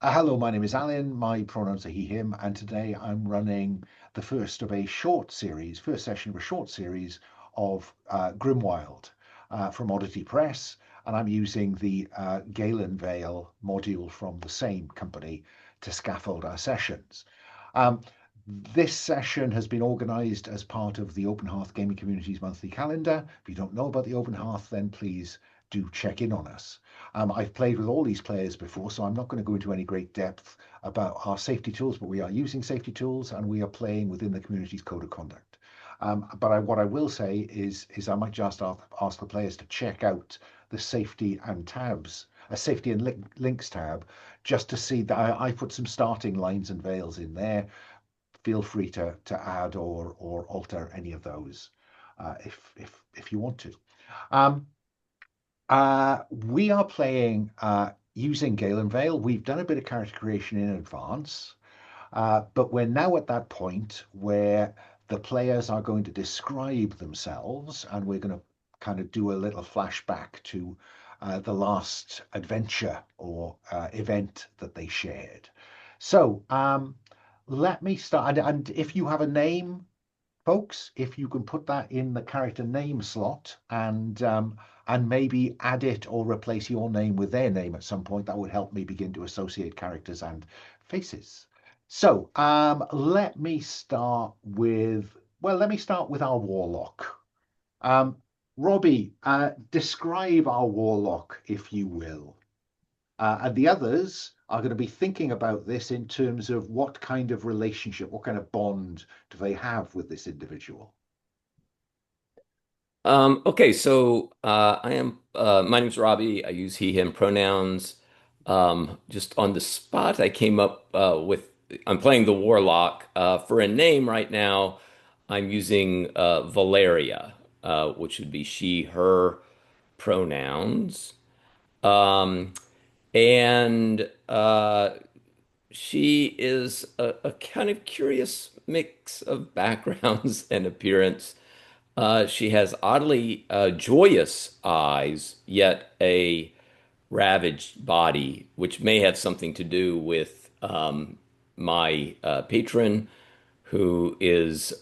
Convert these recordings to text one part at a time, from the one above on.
Hello, my name is Alan. My pronouns are he, him, and today I'm running the first of a short series, first session of a short series of Grimwild from Oddity Press, and I'm using the Gaelenvale module from the same company to scaffold our sessions. Um, this session has been organised as part of the Open Hearth Gaming Community's monthly calendar. If you don't know about the Open Hearth, then please do check in on us. I've played with all these players before, so I'm not going to go into any great depth about our safety tools, but we are using safety tools and we are playing within the community's code of conduct. What I will say is I might just ask the players to check out the safety and tabs, a safety and links tab, just to see that I put some starting lines and veils in there. Feel free to add or alter any of those if you want to. Um, we are playing using Gaelenvale. We've done a bit of character creation in advance, but we're now at that point where the players are going to describe themselves, and we're going to kind of do a little flashback to the last adventure or event that they shared. So let me start. And if you have a name, folks, if you can put that in the character name slot and maybe add it or replace your name with their name at some point, that would help me begin to associate characters and faces. So let me start with our warlock. Um, Robbie, describe our warlock, if you will. And the others are going to be thinking about this in terms of what kind of relationship, what kind of bond do they have with this individual? Okay, so my name's Robbie. I use he, him pronouns. Just on the spot, I'm playing the Warlock. For a name right now, I'm using Valeria, which would be she, her pronouns. Um, and She is a kind of curious mix of backgrounds and appearance. She has oddly joyous eyes, yet a ravaged body, which may have something to do with my patron, who is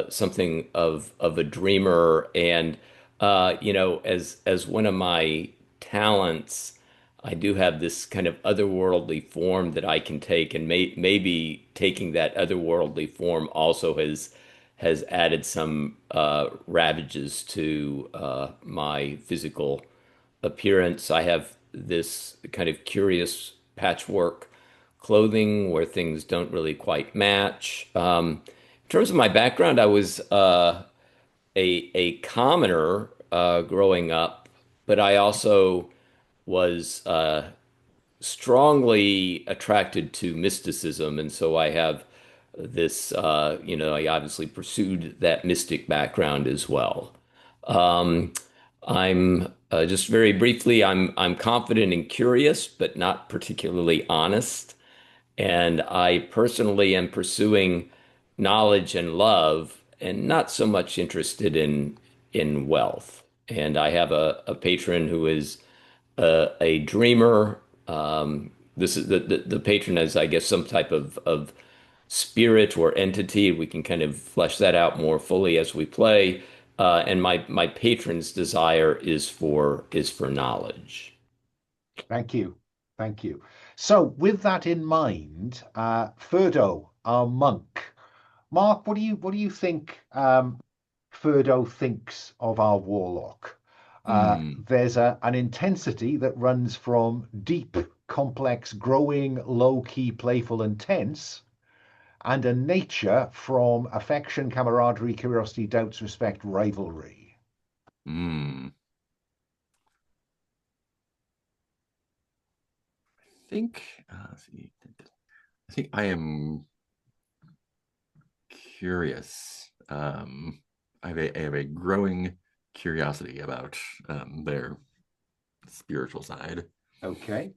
something of a dreamer, and as one of my talents, I do have this kind of otherworldly form that I can take, and maybe taking that otherworldly form also has added some ravages to my physical appearance. I have this kind of curious patchwork clothing where things don't really quite match. In terms of my background, I was a commoner growing up, but I also was strongly attracted to mysticism, and so I have this. I obviously pursued that mystic background as well. Um, I'm just very briefly, I'm confident and curious, but not particularly honest. And I personally am pursuing knowledge and love, and not so much interested in wealth. And I have a patron who is a dreamer. This is the patron is, I guess, some type of spirit or entity. We can kind of flesh that out more fully as we play. And my patron's desire is for knowledge. Thank you. Thank you. So, with that in mind, Ferdo, our monk. Mark, what do you think Ferdo thinks of our warlock? Hmm. There's an intensity that runs from deep, complex, growing, low-key, playful, and tense, and a nature from affection, camaraderie, curiosity, doubts, respect, rivalry. Hmm. Think, let's see. I think I am curious. I have a growing curiosity about their spiritual side. Okay.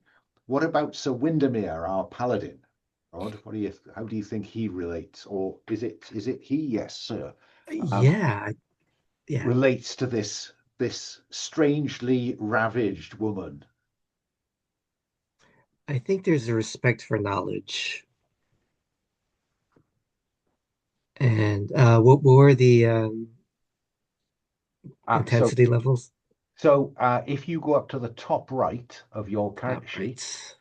What about Sir Windermere, our paladin? Rod, how do you think he relates? Or is it he? Yes, sir. Um, Yeah, yeah. relates to this strangely ravaged woman. I think there's a respect for knowledge. And what were the So intensity levels? if you go up to the top right of your Oh, character right. sheet,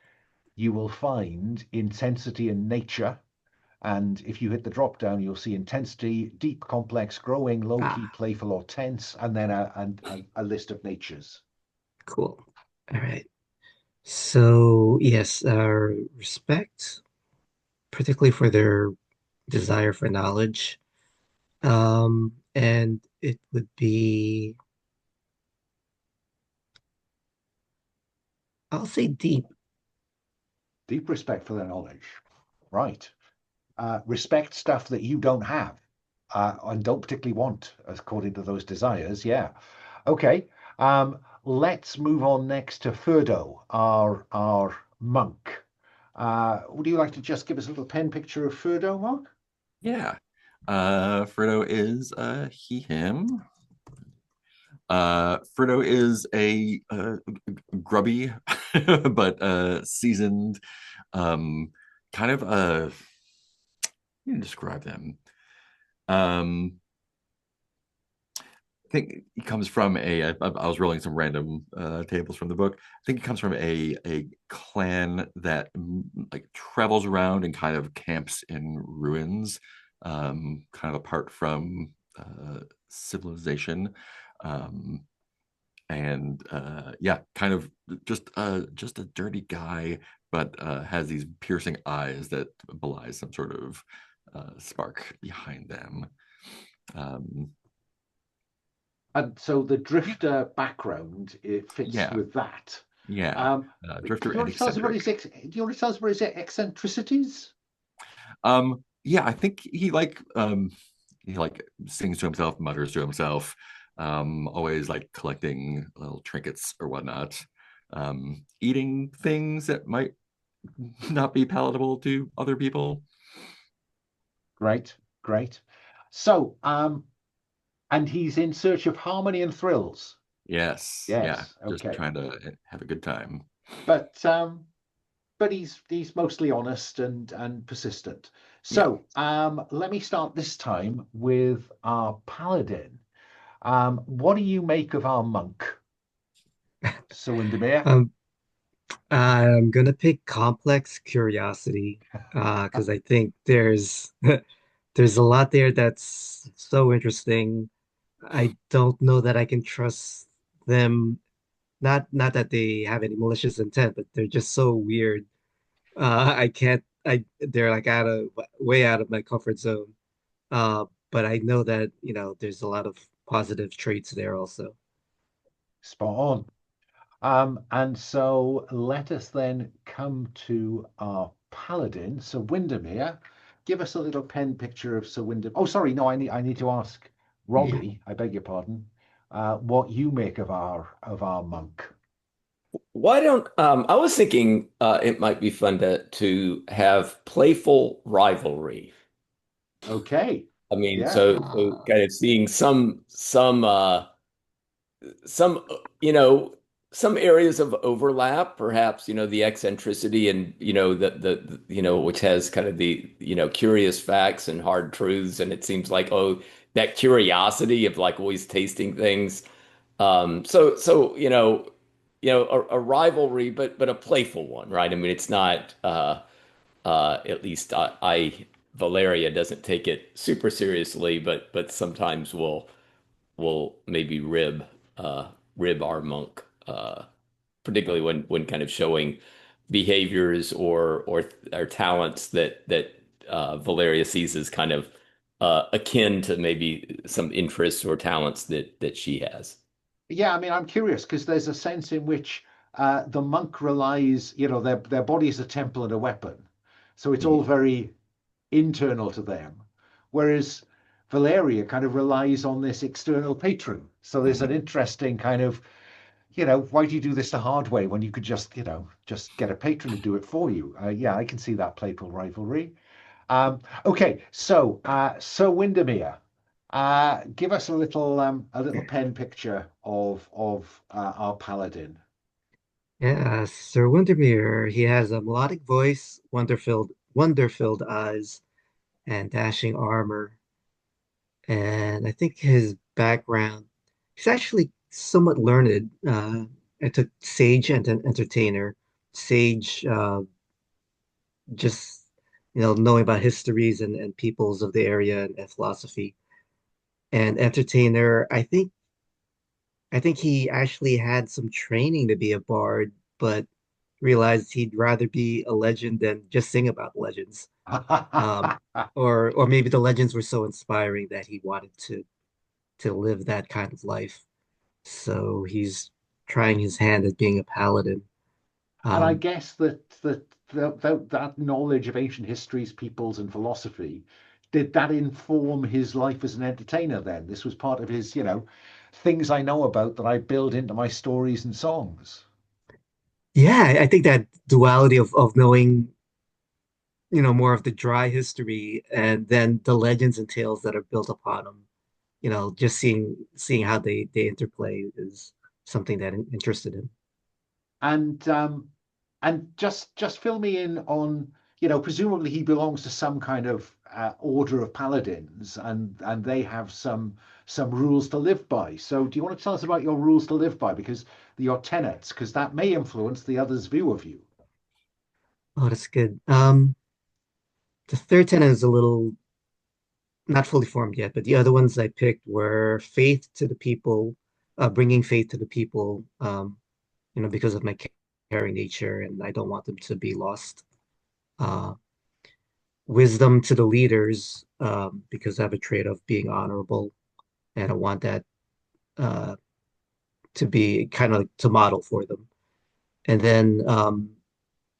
you will find intensity and nature. And if you hit the drop down, you'll see intensity, deep, complex, growing, low key, Ah, playful, or tense, and then a list of natures. cool. All right. So, yes, respect, particularly for their desire for knowledge. And it would be, I'll say deep. Deep respect for their knowledge. Right. Respect stuff that you don't have and don't particularly want, according to those desires. Yeah. Okay. Let's move on next to Furdo, our monk. Would you like to just give us a little pen picture of Furdo, Mark? Yeah. Frodo is he, him. Frodo is a grubby but seasoned, um, kind of you can describe them. Um, I think he comes from I was rolling some random tables from the book. I think he comes from a clan that like travels around and kind of camps in ruins, kind of apart from civilization. Um, and yeah, kind of just a dirty guy, but has these piercing eyes that belies some sort of spark behind them. Um, And so the drifter background, it fits yeah, with that. yeah, Do drifter you and want to tell us about eccentric. do you want to tell us about his eccentricities? Yeah, I think he like sings to himself, mutters to himself, always like collecting little trinkets or whatnot, eating things that might not be palatable to other people. Great, great. So, and he's in search of harmony and thrills. Yes, yeah, Yes, just okay. trying to have a good time. But he's mostly honest and persistent. Yeah. So, let me start this time with our paladin. What do you make of our monk, Sir Windermere? Um, I'm gonna pick complex curiosity, because I think there's there's a lot there that's so interesting. I don't know that I can trust them. Not that they have any malicious intent, but they're just so weird. I can't. They're like way out of my comfort zone. But I know that there's a lot of positive traits there also. Spot on. And so let us then come to our paladin, Sir Windermere. Give us a little pen picture of Sir Windermere. Oh, sorry, no, I need to ask Yeah. Robbie, I beg your pardon, what you make of our monk. Why don't I was thinking it might be fun to have playful rivalry. Okay. I mean, Yeah. so kind of seeing some some areas of overlap, perhaps, the eccentricity and which has kind of the curious facts and hard truths, and it seems like, oh, that curiosity of like always tasting things. So a rivalry, but a playful one, right? I mean, it's not at least Valeria doesn't take it super seriously, but sometimes will maybe rib our monk, particularly when kind of showing behaviors or talents that Valeria sees as kind of akin to maybe some interests or talents that she has. Yeah, I mean, I'm curious because there's a sense in which the monk relies, their body is a temple and a weapon. So it's all Mhm. very internal to them. Whereas Valeria kind of relies on this external patron. So there's an Mhm. interesting kind of, why do you do this the hard way when you could just get a patron to do it for you? Yeah, I can see that playful rivalry. Okay, so Sir Windermere, give us a little pen picture of our paladin. Yeah, Sir Windermere, he has a melodic voice, wonder-filled eyes, and dashing armor. And I think his background, he's actually somewhat learned. I took Sage and an entertainer. Sage, just knowing about histories and peoples of the area and philosophy. And entertainer, I think he actually had some training to be a bard, but realized he'd rather be a legend than just sing about legends. Um, or maybe the legends were so inspiring that he wanted to live that kind of life. So he's trying his hand at being a paladin. And I Um, guess that knowledge of ancient histories, peoples, and philosophy, did that inform his life as an entertainer then? This was part of his, things I know about that I build into my stories and songs. yeah, I think that duality of knowing, more of the dry history and then the legends and tales that are built upon them, just seeing how they interplay is something that interested him. And just fill me in on, presumably he belongs to some kind of order of paladins, and they have some rules to live by. So do you want to tell us about your rules to live by, because your tenets, because that may influence the other's view of you. Oh, that's good. The third tenet is a little not fully formed yet, but the other ones I picked were faith to the people, bringing faith to the people, because of my caring nature, and I don't want them to be lost. Uh, Wisdom to the leaders, because I have a trait of being honorable, and I want that uh, to be kind of to model for them. And then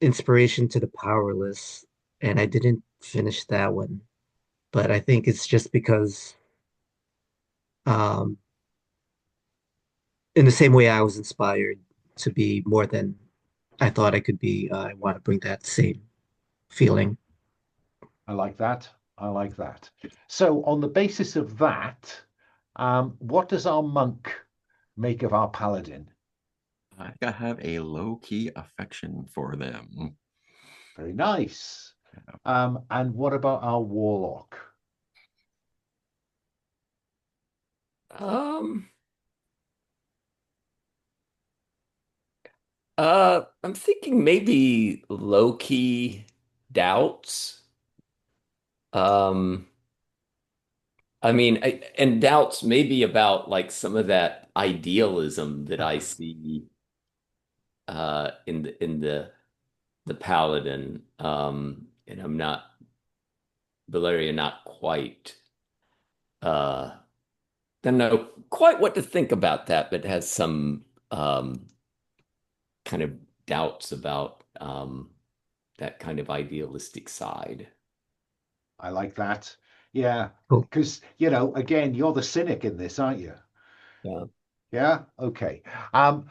inspiration to the powerless, and I didn't finish that one, but I think it's just because um, in the same way I was inspired to be more than I thought I could be, I want to bring that same feeling. I like that. I like that. So on the basis of that, what does our monk make of our paladin? I think I have a low-key affection for them. Very nice. And what about our warlock? Um, I'm thinking maybe low-key doubts. Um, I mean, and doubts maybe about like some of that idealism that I see in the paladin. And I'm not Valeria, not quite. Uh, don't know quite what to think about that, but has some kind of doubts about that kind of idealistic side. I like that. Yeah, Cool. because, again, you're the cynic in this, aren't you? Yeah. Yeah. Okay. I'm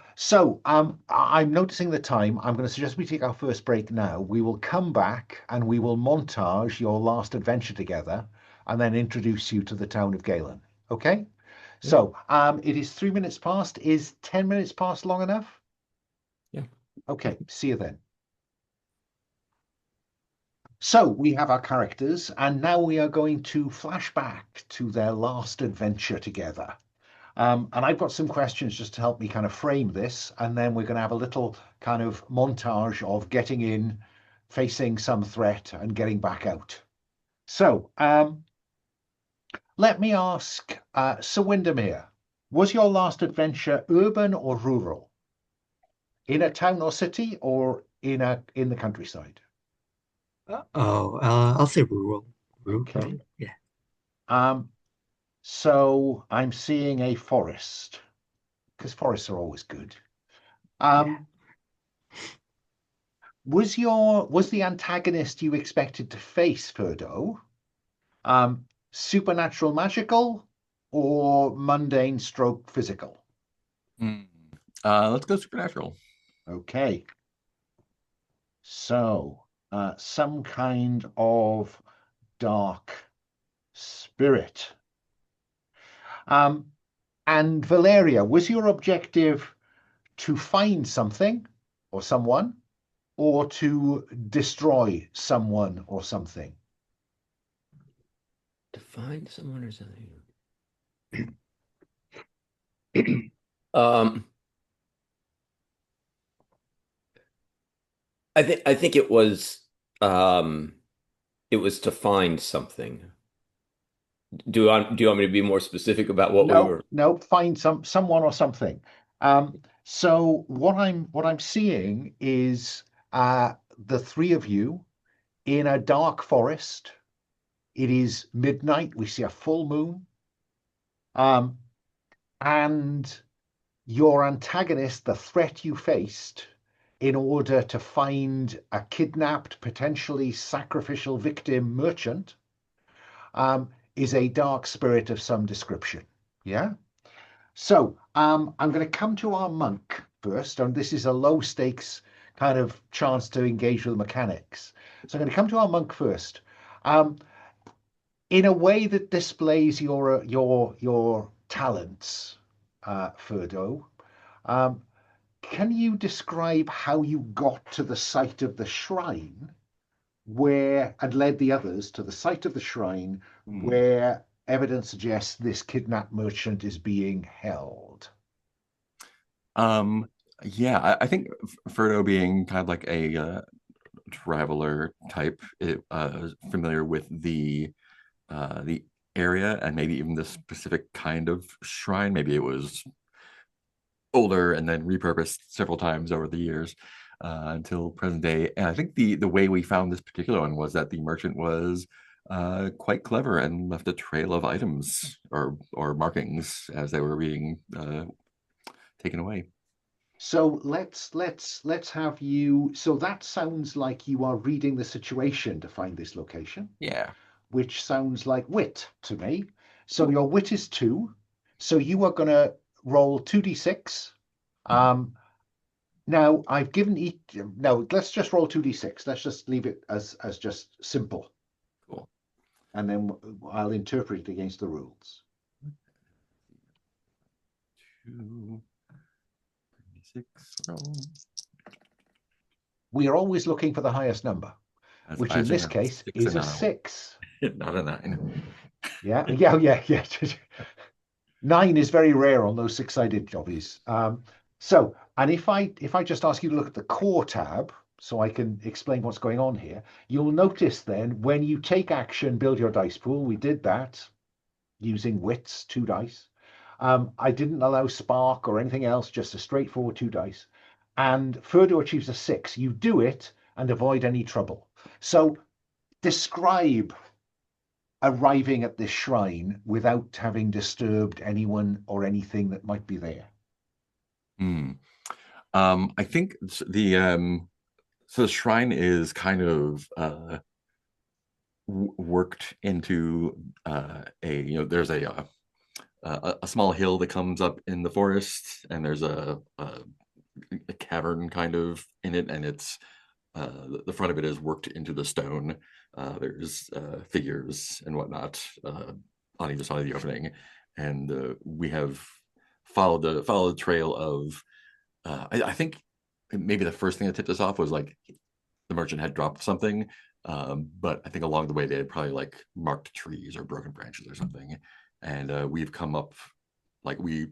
noticing the time. I'm going to suggest we take our first break now. We will come back and we will montage your last adventure together and then introduce you to the town of Galen. Okay? Yeah. So, it is 3 minutes past. Is 10 minutes past long enough? Yeah. Okay. See you then. So we have our characters, and now we are going to flash back to their last adventure together. And I've got some questions just to help me kind of frame this, and then we're going to have a little kind of montage of getting in, facing some threat, and getting back out. So let me ask, Sir Windermere, was your last adventure urban or rural? In a town or city, or in the countryside? I'll say rural. Okay. Rural, yeah. Um, so I'm seeing a forest, because forests are always good. Yeah. Um, was the antagonist you expected to face, Furdo, supernatural magical or mundane stroke physical? Hmm. Let's go supernatural. Okay. So, some kind of dark spirit. And Valeria, was your objective to find something or someone, or to destroy someone or something. To find someone or something. Um, I think it was to find something. Do you want me to be more specific about what we No, were? no, find someone or something. So what I'm seeing is the three of you in a dark forest. It is midnight. We see a full moon. Um, and your antagonist, the threat you faced, in order to find a kidnapped, potentially sacrificial victim merchant, is a dark spirit of some description. Yeah. So I'm going to come to our monk first, and this is a low stakes kind of chance to engage with the mechanics. So I'm going to come to our monk first. Um, in a way that displays your talents, Ferdo. Um, can you describe how you got to the site of the shrine where and led the others to the site of the shrine Hmm. where evidence suggests this kidnapped merchant is being held? Um, yeah, I think Frodo being kind of like a traveler type, is familiar with the area and maybe even the specific kind of shrine. Maybe it was older and then repurposed several times over the years until present day. And I think the way we found this particular one was that the merchant was quite clever and left a trail of items or markings as they were being taken away. So let's have you. So that sounds like you are reading the situation to find this location, Yeah. which sounds like wit to me. So Cool. your wit is two. So you are going to roll 2d6. Mhm. Um, Now I've given each. No, let's just roll 2d6. Let's just leave it as just simple, Cool. and then I'll interpret it against the rules. 2, 6 roll. We are always looking for the highest number, As which I in assume this that's case 6 is and a not a six. not a 9. Yeah, yeah, yeah, yeah. Nine is very rare on those six-sided jobbies. And if I just ask you to look at the core tab, so I can explain what's going on here, you'll notice then when you take action, build your dice pool. We did that using wits, two dice. I didn't allow spark or anything else, just a straightforward two dice. And Furdo achieves a six. You do it and avoid any trouble. So describe arriving at this shrine without having disturbed anyone or anything that might be there. Hmm. I think the shrine is kind of worked into there's a small hill that comes up in the forest, and there's a cavern kind of in it, and it's the front of it is worked into the stone. There's figures and whatnot on either side of the opening, and we have followed the trail of. I think maybe the first thing that tipped us off was like the merchant had dropped something, but I think along the way they had probably like marked trees or broken branches or something, and we've come up like we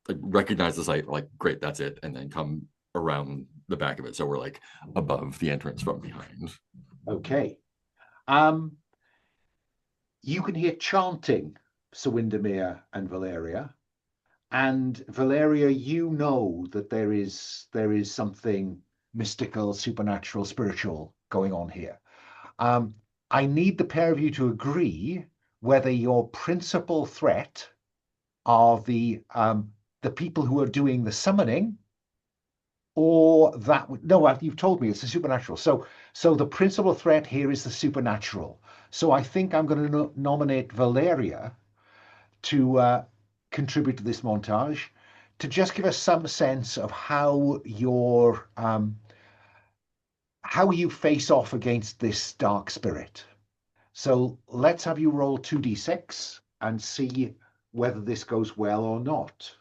like, recognize the site, like great, that's it, and then come around the back of it, so we're like above the entrance from behind. Okay. Um, you can hear chanting, Sir Windermere and Valeria. And Valeria, you know that there is something mystical, supernatural, spiritual going on here. Um, I need the pair of you to agree whether your principal threat are the people who are doing the summoning, or that no, you've told me it's the supernatural. So the principal threat here is the supernatural. So I think I'm going to nominate Valeria to contribute to this montage to just give us some sense of how you face off against this dark spirit. So let's have you roll 2d6 and see whether this goes well or not.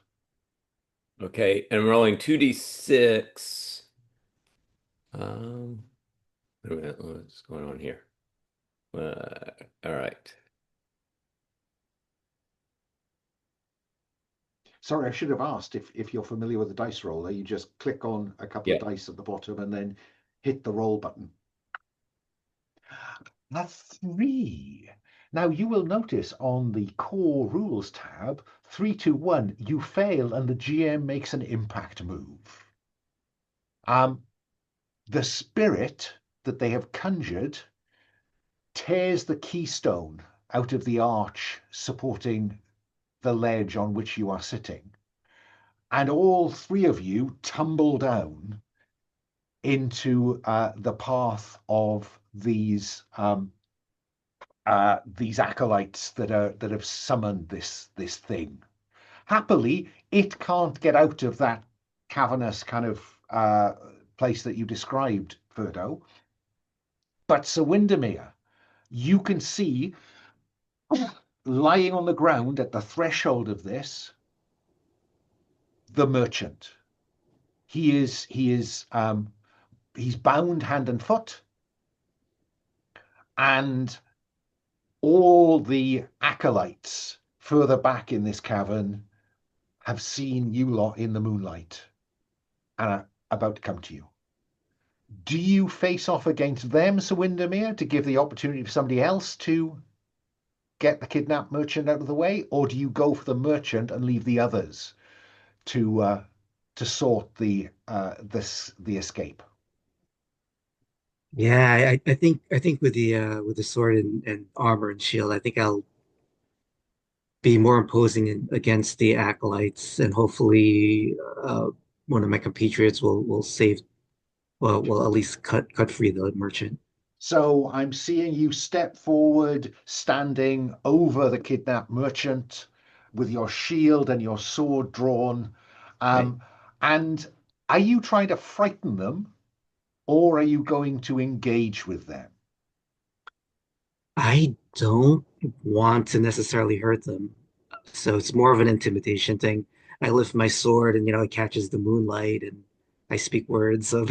Okay, and I'm rolling 2d6. Um, wait a minute, what's going on here? All right. Sorry, I should have asked if you're familiar with the dice roller. You just click on a couple of Yeah. dice at the bottom and then hit the roll button. A 3. Now you will notice on the core rules tab, 3, 2, 1, you fail and the GM makes an impact move. The spirit that they have conjured tears the keystone out of the arch supporting the ledge on which you are sitting, and all 3 of you tumble down into the path of these acolytes that have summoned this thing. Happily, it can't get out of that cavernous kind of place that you described, Ferdo. But Sir Windermere, you can see lying on the ground at the threshold of this, the merchant. He's bound hand and foot, and all the acolytes further back in this cavern have seen you lot in the moonlight and are about to come to you. Do you face off against them, Sir Windermere, to give the opportunity for somebody else to get the kidnapped merchant out of the way, or do you go for the merchant and leave the others to sort the escape? Yeah, I think with the sword and armor and shield, I think I'll be more imposing against the acolytes, and hopefully one of my compatriots will save, well, will at least cut free the merchant. So I'm seeing you step forward, standing over the kidnapped merchant with your shield and your sword drawn. Right. Um, and are you trying to frighten them, or are you going to engage with them? I don't want to necessarily hurt them, so it's more of an intimidation thing. I lift my sword, and it catches the moonlight, and I speak words of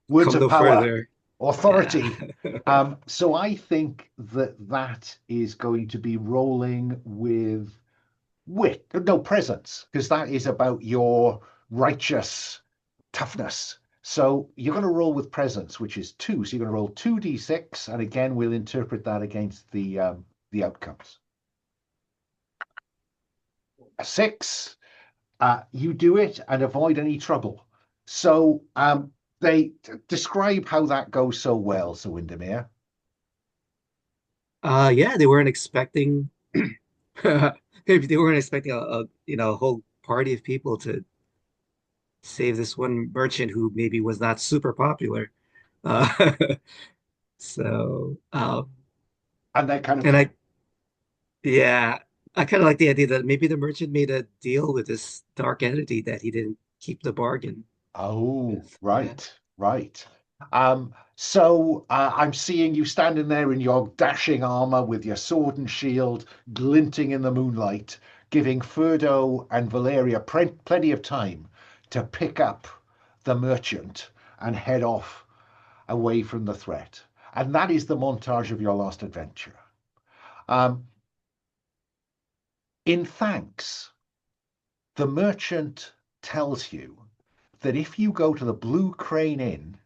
Words come of no power, further. Yeah. authority. So I think that is going to be rolling with wit, no, presence, because that is about your righteous toughness. So you're going to roll with presence, which is 2. So you're going to roll 2d6, and again we'll interpret that against the outcomes. A 6, you do it and avoid any trouble. So they describe how that goes so well, Sir Windermere. Yeah, they weren't expecting maybe they weren't expecting a whole party of people to save this one merchant who maybe was not super popular. Uh, so And they kind and of, yeah, I kind of like the idea that maybe the merchant made a deal with this dark entity that he didn't keep the bargain oh, with. Yeah. right, right. So I'm seeing you standing there in your dashing armor with your sword and shield glinting in the moonlight, giving Furdo and Valeria plenty of time to pick up the merchant and head off away from the threat. And that is the montage of your last adventure. Um, in thanks, the merchant tells you that if you go to the Blue Crane Inn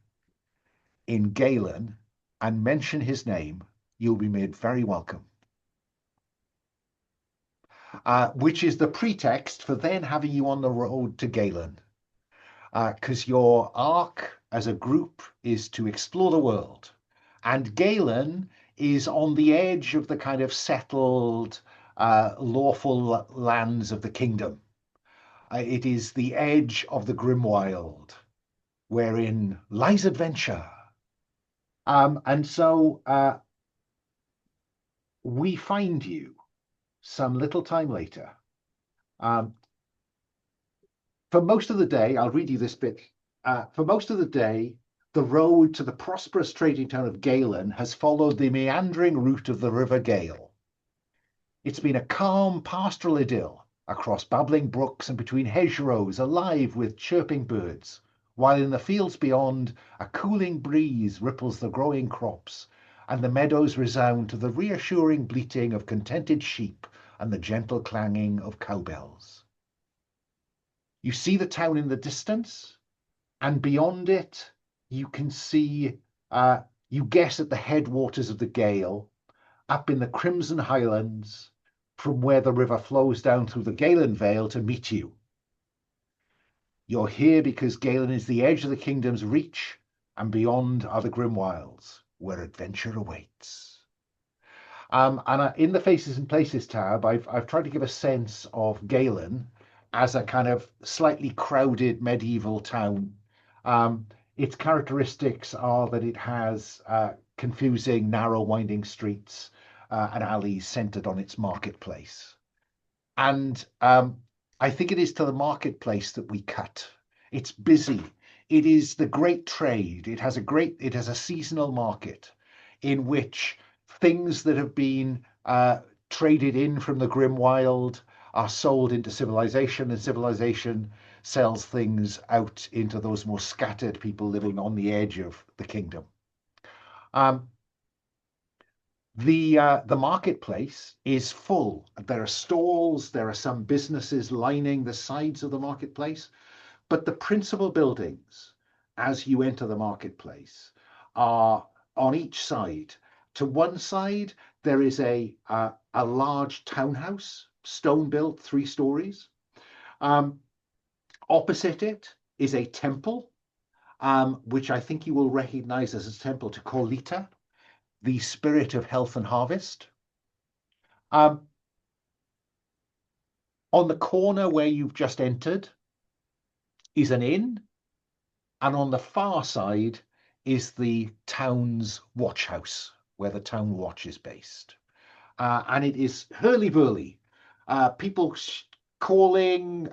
in Galen and mention his name, you'll be made very welcome. Which is the pretext for then having you on the road to Galen. Because your arc as a group is to explore the world. And Galen is on the edge of the kind of settled, lawful lands of the kingdom. It is the edge of the Grimwild, wherein lies adventure. And so we find you some little time later. Um, for most of the day, I'll read you this bit. For most of the day, the road to the prosperous trading town of Galen has followed the meandering route of the River Gale. It's been a calm pastoral idyll across babbling brooks and between hedgerows alive with chirping birds, while in the fields beyond a cooling breeze ripples the growing crops, and the meadows resound to the reassuring bleating of contented sheep and the gentle clanging of cowbells. You see the town in the distance, and beyond it, you can see, you guess at the headwaters of the Gale, up in the Crimson Highlands, from where the river flows down through the Gaelenvale to meet you. You're here because Galen is the edge of the kingdom's reach, and beyond are the Grimwilds, where adventure awaits. And in the Faces and Places tab, I've tried to give a sense of Galen as a kind of slightly crowded medieval town. Its characteristics are that it has confusing, narrow, winding streets and alleys centered on its marketplace. And I think it is to the marketplace that we cut. It's busy. It is the great trade. It has a seasonal market in which things that have been traded in from the Grimwild are sold into civilization, and civilization sells things out into those more scattered people living on the edge of the kingdom. The marketplace is full. There are stalls, there are some businesses lining the sides of the marketplace, but the principal buildings as you enter the marketplace are on each side. To one side, there is a large townhouse, stone built, 3 stories. Opposite it is a temple, which I think you will recognize as a temple to Kolita, the spirit of health and harvest. On the corner where you've just entered is an inn, and on the far side is the town's watch house, where the town watch is based. And it is hurly-burly. People calling,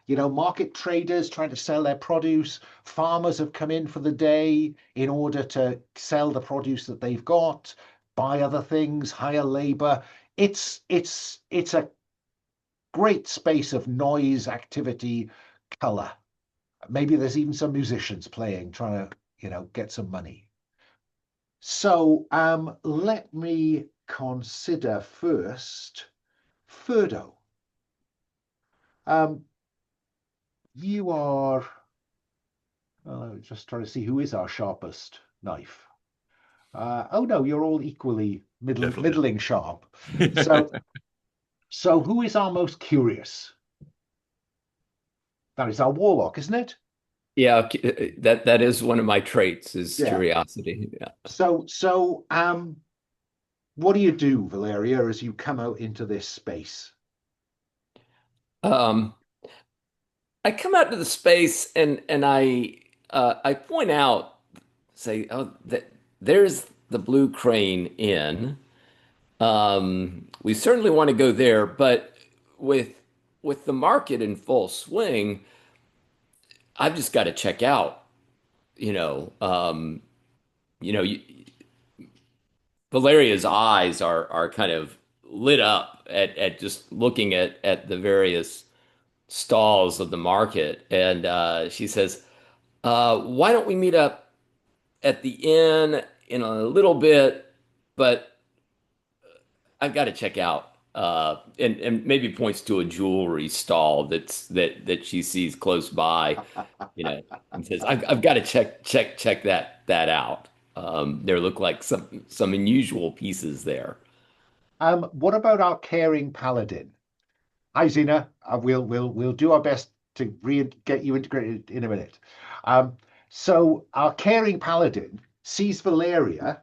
market traders trying to sell their produce. Farmers have come in for the day in order to sell the produce that they've got, buy other things, hire labor. It's a great space of noise, activity, color. Maybe there's even some musicians playing, trying to, get some money. So let me consider first Furdo. You are, just trying to see who is our sharpest knife. Oh no, you're all equally middling sharp. So who is our most curious? That is our warlock, isn't it? Yeah, that is one of my traits is curiosity. Yeah. So what do you do, Valeria, as you come out into this space? I come out to the space and I point out, say, oh, there's the Blue Crane Inn. We certainly want to go there, but with with the market in full swing, I've just got to check out, you know, um, you know, you, Valeria's eyes are kind of lit up at just looking at the various stalls of the market, and she says, "Why don't we meet up at the inn in a little bit? But I've got to check out." And maybe points to a jewelry stall that she sees close by, and says, "I've got to check that out. There look like some unusual pieces there." What about our caring paladin? Hi, Zena. We'll do our best to get you integrated in a minute. So our caring paladin sees Valeria,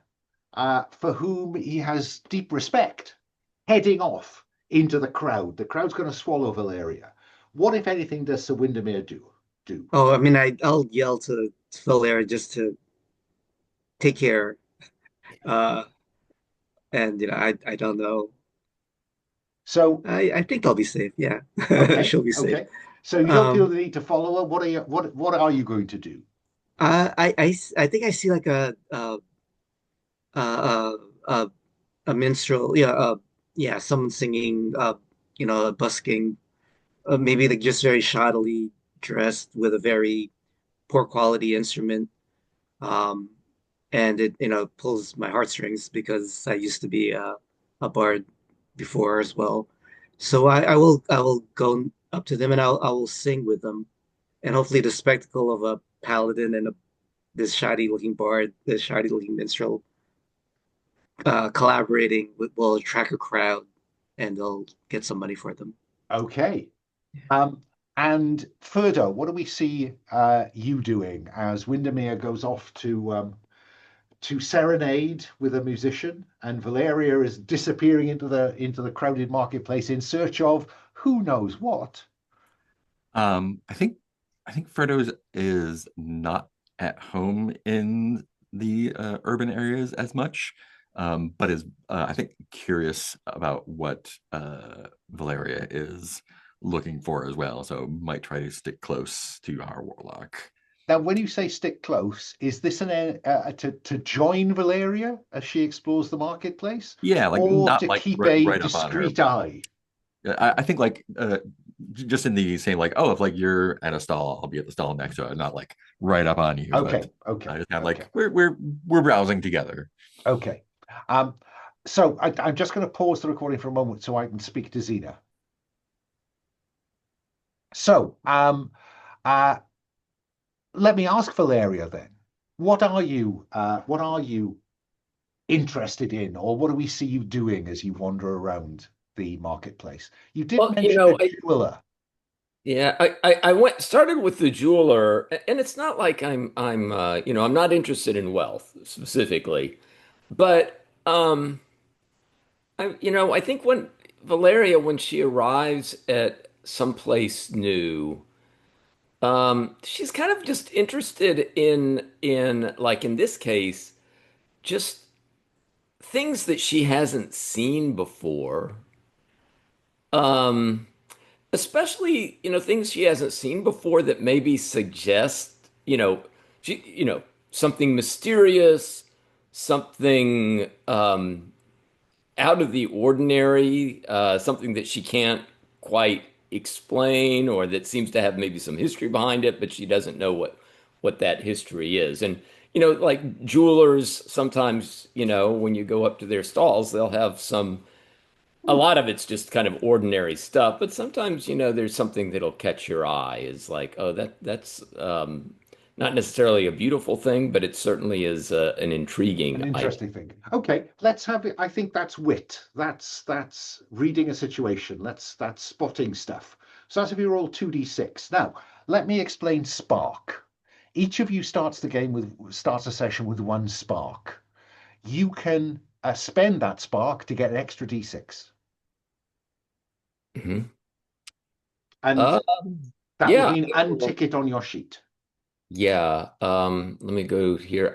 for whom he has deep respect, heading off into the crowd. The crowd's going to swallow Valeria. What, if anything, does Sir Windermere do? Oh, I mean, I'll yell to Valeria just to take care. Uh, and I don't know. So, I think I'll be safe. Yeah, okay, she'll be safe. okay. So you don't feel Um, the need to follow her. What are you going to do? I think I see like uh, uh, a minstrel. Yeah, someone singing. Busking. Maybe like just very shoddily dressed with a very poor quality instrument. Um, and it, pulls my heartstrings because I used to be a bard before as well. So I will go up to them and I will sing with them, and hopefully the spectacle of a paladin and this shoddy looking bard, this shoddy looking minstrel, collaborating will attract a crowd, and they'll get some money for them. Okay. And Furdo, what do we see you doing as Windermere goes off to serenade with a musician, and Valeria is disappearing into the crowded marketplace in search of who knows what? I think Frodo's is not at home in the urban areas as much, but is I think curious about what Valeria is looking for as well. So might try to stick close to our warlock. Now, when you say stick close, is this to join Valeria as she explores the marketplace, Yeah, like or not to like keep a right up on her. discreet eye? I think like just in the same like, oh, if like you're at a stall, I'll be at the stall next to it, not like right up on you, but Okay, okay, just kind of okay, like we're browsing together. okay. Um, so I'm just going to pause the recording for a moment so I can speak to Xena. So, uh, let me ask Valeria then. What are you interested in, or what do we see you doing as you wander around the marketplace? You did Well, mention a jeweler. yeah, I went started with the jeweler, and it's not like I'm not interested in wealth specifically, but I think when Valeria, when she arrives at someplace new, she's kind of just interested in like in this case, just things that she hasn't seen before. Um, Especially, things she hasn't seen before that maybe suggest, something mysterious, something out of the ordinary, something that she can't quite explain, or that seems to have maybe some history behind it, but she doesn't know what that history is. And like jewelers, sometimes, when you go up to their stalls, they'll have a lot of it's just kind of ordinary stuff, but sometimes, there's something that'll catch your eye. Is like, oh, that's not necessarily a beautiful thing, but it certainly is an An intriguing item. interesting thing. Okay, let's have it. I think that's wit. That's reading a situation. That's spotting stuff. So that's if you roll 2d6. Now, let me explain spark. Each of you starts a session with one spark. You can spend that spark to get an extra d6. Mhm. And Uh, that would yeah, mean untick it on your sheet. yeah. Let me go here.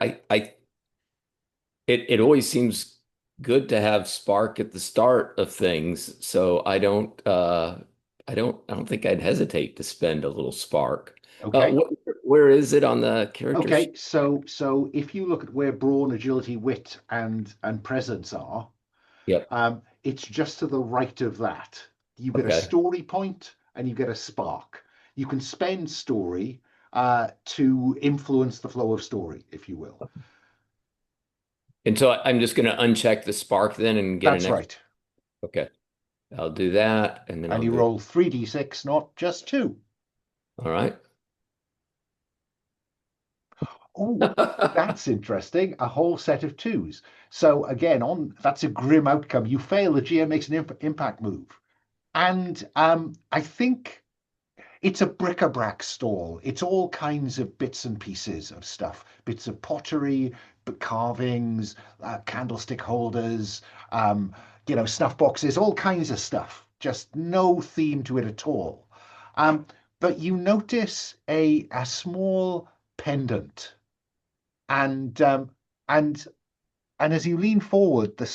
It always seems good to have spark at the start of things, so I don't think I'd hesitate to spend a little spark. Okay. Where is it on the character sheet? Okay. So if you look at where brawn, agility, wit, and presence are, Yep. it's just to the right of that. You get a Okay. story point and you get a spark. You can spend story to influence the flow of story, if you will. And so I'm just going to uncheck the spark then and get an That's extra. right. Okay. I'll do that, and then And I'll you go. roll 3d6, not just two. All right. Oh, that's interesting. A whole set of twos. So again, on that's a grim outcome. You fail, the GM makes an impact move. And I think it's a bric-a-brac stall. It's all kinds of bits and pieces of stuff, bits of pottery, carvings, candlestick holders, snuff boxes, all kinds of stuff. Just no theme to it at all. Um, but you notice a small pendant, and and and as you lean forward, the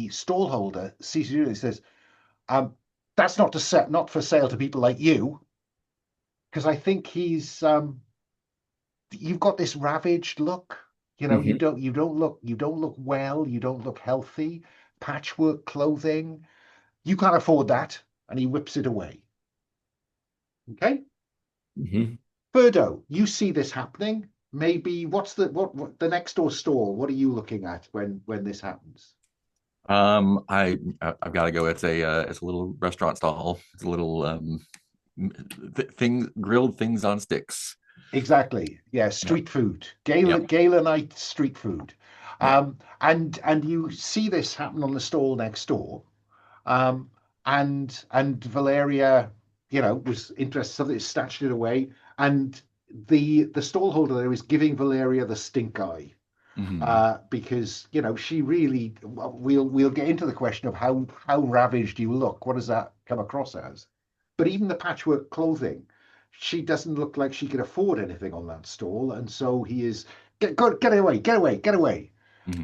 stall holder sees you and says, um, "That's not for sale to people like you." Because I think you've got this ravaged look. Mhm. You don't look well. You don't look healthy. Patchwork clothing. You can't afford that, and he whips it away. Okay. Mhm. Birdo, you see this happening. Maybe what's what the next door stall? What are you looking at when this happens? I've got to go. It's a little restaurant stall. It's a little thing grilled things on sticks. Exactly. Yeah, Yep. street food. Yep. Galenite street food. Yep. And you see this happen on the stall next door. Um, and Valeria, was interested, so snatched it away. And the stallholder there is giving Valeria the stink eye. Hmm. Because she really, we'll get into the question of how ravaged you look. What does that come across as? But even the patchwork clothing, she doesn't look like she could afford anything on that stall, and so he is get away, get away, get away. Hmm.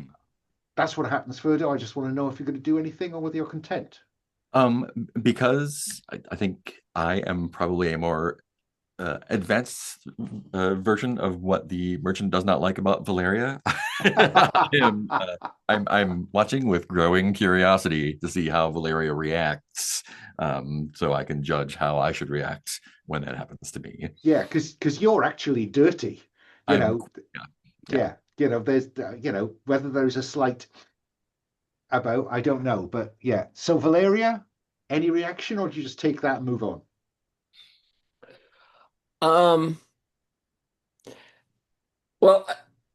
That's what happens further. I just want to know if you're going to do anything or whether you're content. Um, because I think I am probably a more advanced version of what the merchant does not like about Valeria. I am, I'm watching with growing curiosity to see how Valeria reacts, so I can judge how I should react when that happens to me. Yeah, because you're actually dirty. You I'm, know, yeah, yeah. yeah. There's whether there's a slight about, I don't know, but yeah. So Valeria, any reaction, or do you just take that and move on? Um, well,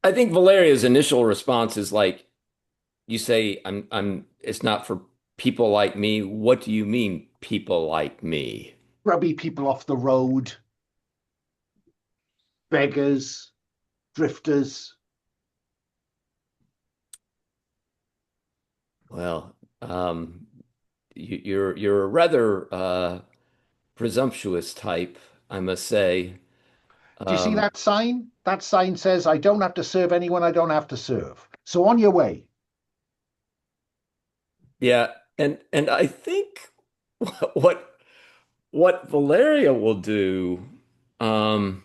I think Valeria's initial response is like, you say, it's not for people like me. What do you mean, people like me? Grubby people off the road, beggars, drifters. Well, you're a rather presumptuous type, I must say. Do you see Um, that sign? That sign says, I don't have to serve anyone I don't have to serve. So on your way. yeah, and I think what what Valeria will do, um,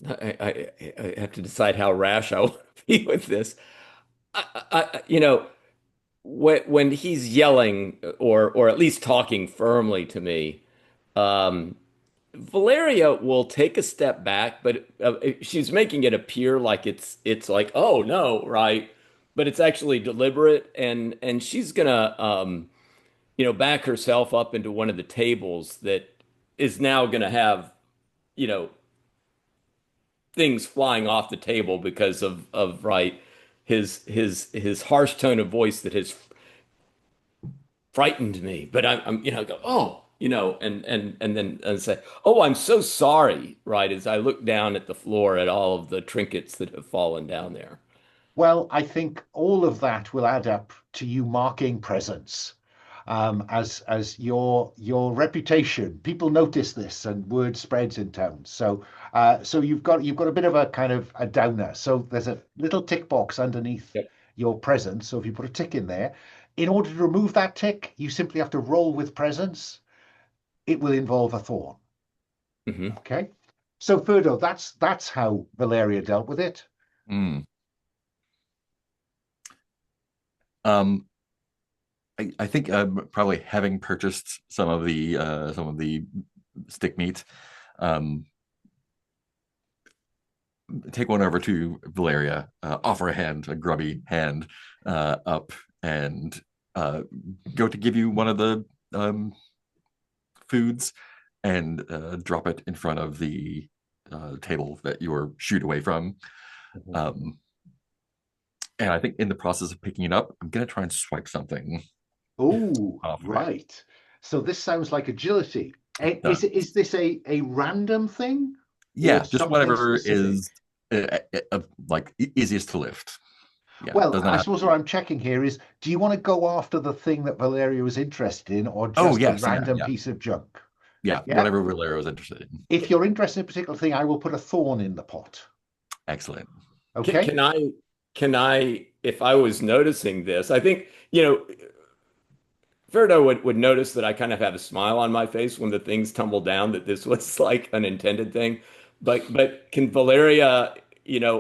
I have to decide how rash I want to be with this. You know, when he's yelling or at least talking firmly to me, um, Valeria will take a step back, but she's making it appear like it's like, oh no, right? But it's actually deliberate, and she's gonna back herself up into one of the tables that is now gonna have you know things flying off the table because of right his harsh tone of voice that has frightened me. But I'm go, oh, and then and say, oh, I'm so sorry, right? As I look down at the floor at all of the trinkets that have fallen down there. Well, I think all of that will add up to you marking presence. As your reputation, people notice this, and word spreads in town. So you've got a bit of a kind of a downer. So there's a little tick box underneath Yep. your presence. So if you put a tick in there, in order to remove that tick, you simply have to roll with presence. It will involve a thorn. Hmm. Okay. So Ferdo, that's how Valeria dealt with it. Mm. Um, I think probably having purchased some of the stick meat, um, take one over to Valeria, offer a hand, a grubby hand, up, and uh, go to give you one of the foods, and drop it in front of the table that you're shooed away from. Hmm. Um, and I think in the process of picking it up, I'm gonna try and swipe something Oh, off of it. right. So this sounds like agility. It Is does. this a random thing or Yeah, just something whatever specific? is like easiest to lift. Yeah, Well, does not I have to suppose be. what I'm checking here is, do you want to go after the thing that Valeria was interested in, or Oh just a yes, yeah, random yeah, piece of junk? yeah. Yeah. Whatever Valero is interested in. If you're interested in a particular thing, I will put a thorn in the pot. Excellent. Can, Okay. can I can I if I was noticing this, I think Ferdo would notice that I kind of have a smile on my face when the things tumble down, that this was like an intended thing. But can Valeria,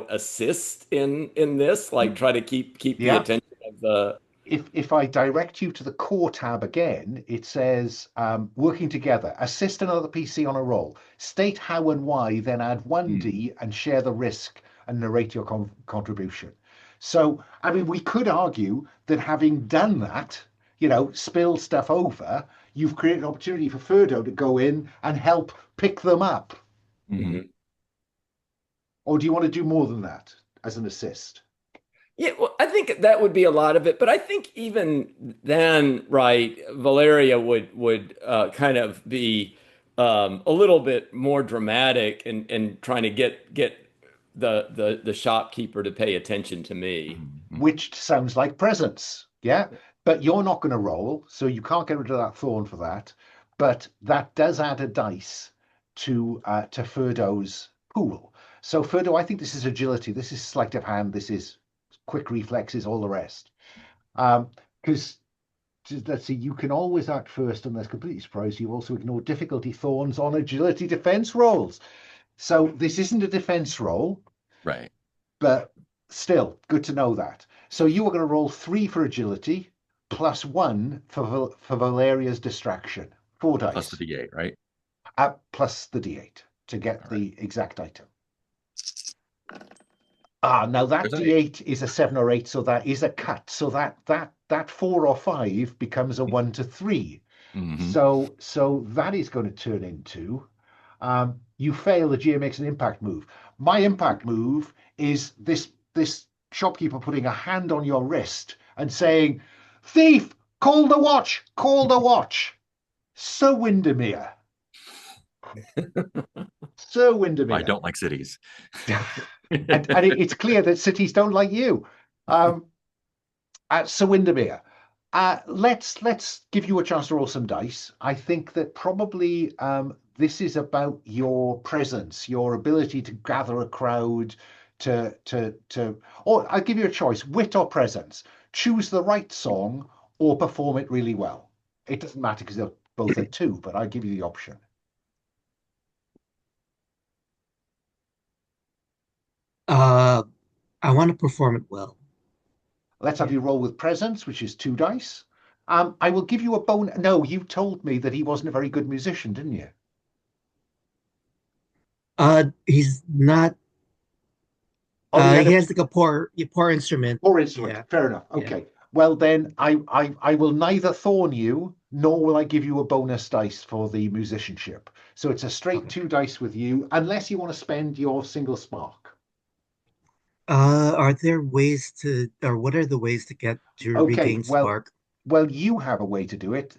assist in this, like try to keep the Yeah. attention of the. if I direct you to the core tab again, it says working together, assist another PC on a roll, state how and why, then add Hmm. 1D and share the risk and narrate your contribution. So, I mean, we could argue that having done that, spill stuff over, you've created an opportunity for Ferdo to go in and help pick them up. Mhm. Mhm. Or do you want to do more than that as an assist? Yeah, well, I think that would be a lot of it, but I think even then, right, Valeria would kind of be a little bit more dramatic and trying to get the shopkeeper to pay attention to me. Mhm. Which sounds like presence. Yeah. But you're not going to roll, so you can't get rid of that thorn for that. But that does add a dice to Furdo's pool. So Furdo, I think this is agility, this is sleight of hand, this is quick reflexes, all the rest. Because let's see, you can always act first and that's completely surprised. You also ignore difficulty thorns on agility defense rolls. So this isn't a defense roll, Right. but still good to know that. So you are going to roll 3 for agility, plus 1 for Valeria's distraction. 4 Plus the dice, D8, right? plus the D8 to get All right. the exact item. Now that There's an 8. D8 is a 7 or 8, so that is a cut. So that 4 or 5 becomes a 1 to 3. Hmm. So that is going to turn into you fail, the GM makes an impact move. My impact move is this shopkeeper putting a hand on your wrist and saying, "Thief, call the watch, call the watch." Sir Windermere, Sir I Windermere. don't like cities. And it's clear that cities don't like you. Um, Sir Windermere, let's give you a chance to roll some dice. I think that probably this is about your presence, your ability to gather a crowd, or I'll give you a choice: wit or presence. Choose the right song or perform it really well. It doesn't matter because they're both at 2, but I give you the option. Uh, I want to perform it well. Let's have Yeah. you roll with presence, which is 2 dice. I will give you a bone. No, you told me that he wasn't a very good musician, didn't you? He's not. Oh, he had He a has like a poor instrument. poor instrument. Yeah. Fair enough. Yeah. Okay. Well, then I will neither thorn you nor will I give you a bonus dice for the musicianship. So it's a straight Okay. 2 dice with you, unless you want to spend your single spark. Are there ways to, or what are the ways to get to Okay. regain Well, spark? you have a way to do it.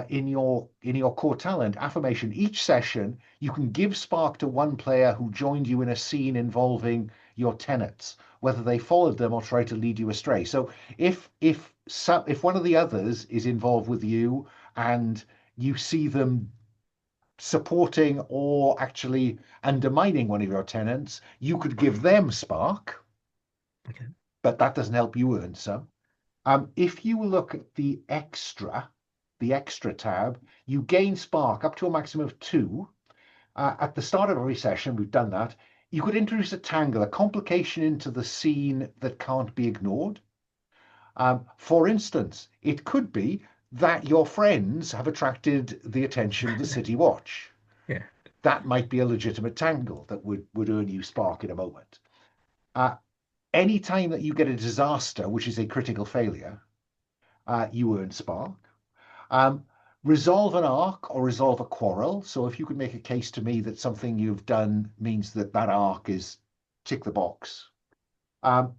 In your core talent affirmation, each session you can give spark to one player who joined you in a scene involving your tenets, whether they followed them or tried to lead you astray. So if one of the others is involved with you and you see them supporting or actually undermining one of your tenants, you could give them spark, Okay. but that doesn't help you earn some. If you look at the extra tab, you gain spark up to a maximum of 2. At the start of every session, we've done that. You could introduce a tangle, a complication into the scene that can't be ignored. For instance, it could be that your friends have attracted the attention of the City Watch. Yeah. That might be a legitimate tangle that would earn you spark in a moment. Uh, any time that you get a disaster, which is a critical failure, you earn spark. Um, resolve an arc or resolve a quarrel. So if you could make a case to me that something you've done means that that arc is tick the box. Um,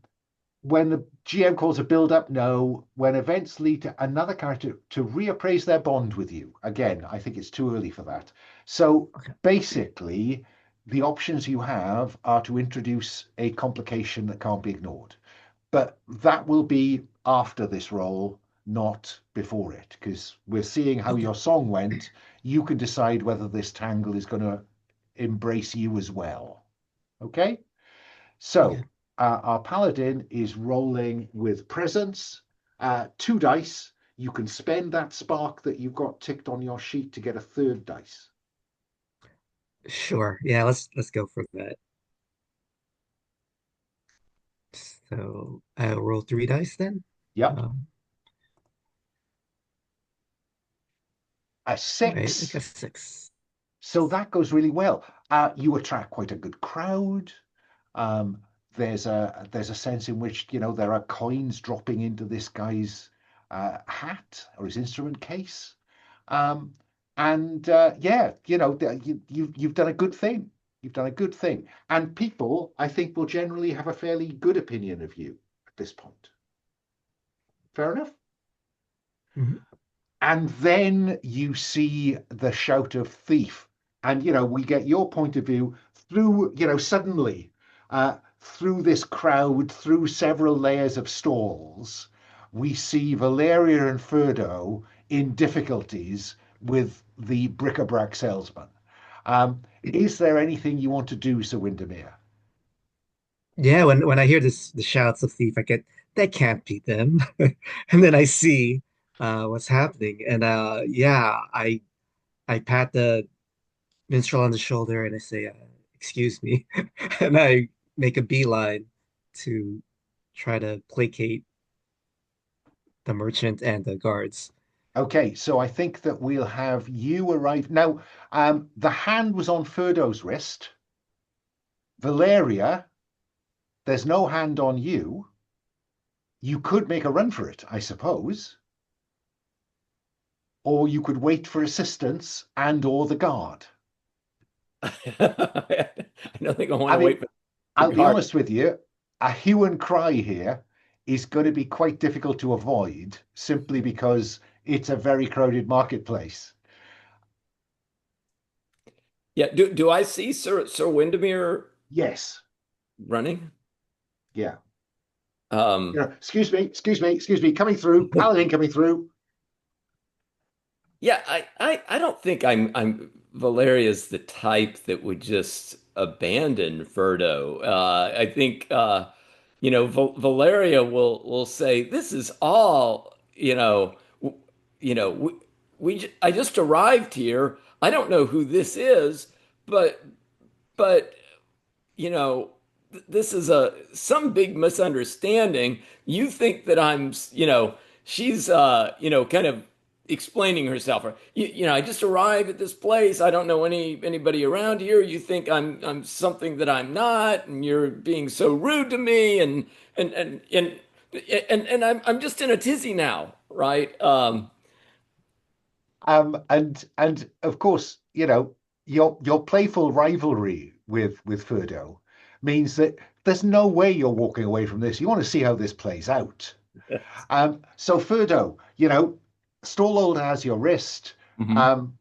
when the GM calls a build up, no. When events lead to another character to reappraise their bond with you, again, I think it's too early for that. So Okay. basically, the options you have are to introduce a complication that can't be ignored. But that will be after this roll, not before it, because we're seeing how Okay. your song went. You can decide whether this tangle is going to embrace you as well. Okay? Okay. So our paladin is rolling with presence, 2 dice. You can spend that spark that you've got ticked on your sheet to get a 3rd dice. Sure. Yeah, let's go for that. So I'll roll 3 dice then. Yep. Um, A Right, I 6. guess 6. So that goes really well. You attract quite a good crowd. Um, there's a sense in which there are coins dropping into this guy's hat or his instrument case, um, and yeah, you've done a good thing. You've done a good thing, and people, I think, will generally have a fairly good opinion of you at this point. Fair enough. Mhm. And then you see the shout of thief, and we get your point of view through suddenly through this crowd, through several layers of stalls, we see Valeria and Ferdo in difficulties with the bric-a-brac salesman. Is there anything you want to do, Sir Windermere? Yeah, when I hear the shouts of thief, I get that can't be them. And then I see what's happening. And yeah, I pat the minstrel on the shoulder and I say, excuse me. And I make a beeline to try to placate the merchant and the guards. Okay, so I think that we'll have you arrive now. The hand was on Ferdo's wrist. Valeria, there's no hand on you. You could make a run for it, I suppose, or you could wait for assistance and or the guard. I don't think I want I to wait mean, for the I'll be guard. honest with you, a hue and cry here is going to be quite difficult to avoid simply because it's a very crowded marketplace. Yeah, do I see Sir Windermere Yes. running? Yeah. Um, Excuse me, coming through, paladin coming through. yeah, I don't think I'm Valeria's the type that would just abandon Ferdo. I think Valeria will say this is all you know I just arrived here. I don't know who this is, but but this is a some big misunderstanding. You think that she's kind of explaining herself. Or, I just arrived at this place. I don't know anybody around here. You think I'm something that I'm not, and you're being so rude to me, and and and and I'm just in a tizzy now, right? And of course, your playful rivalry with Furdo means that there's no way you're walking away from this. You want to see how this plays out. So Furdo, Stallhold has your wrist, Hmm. um,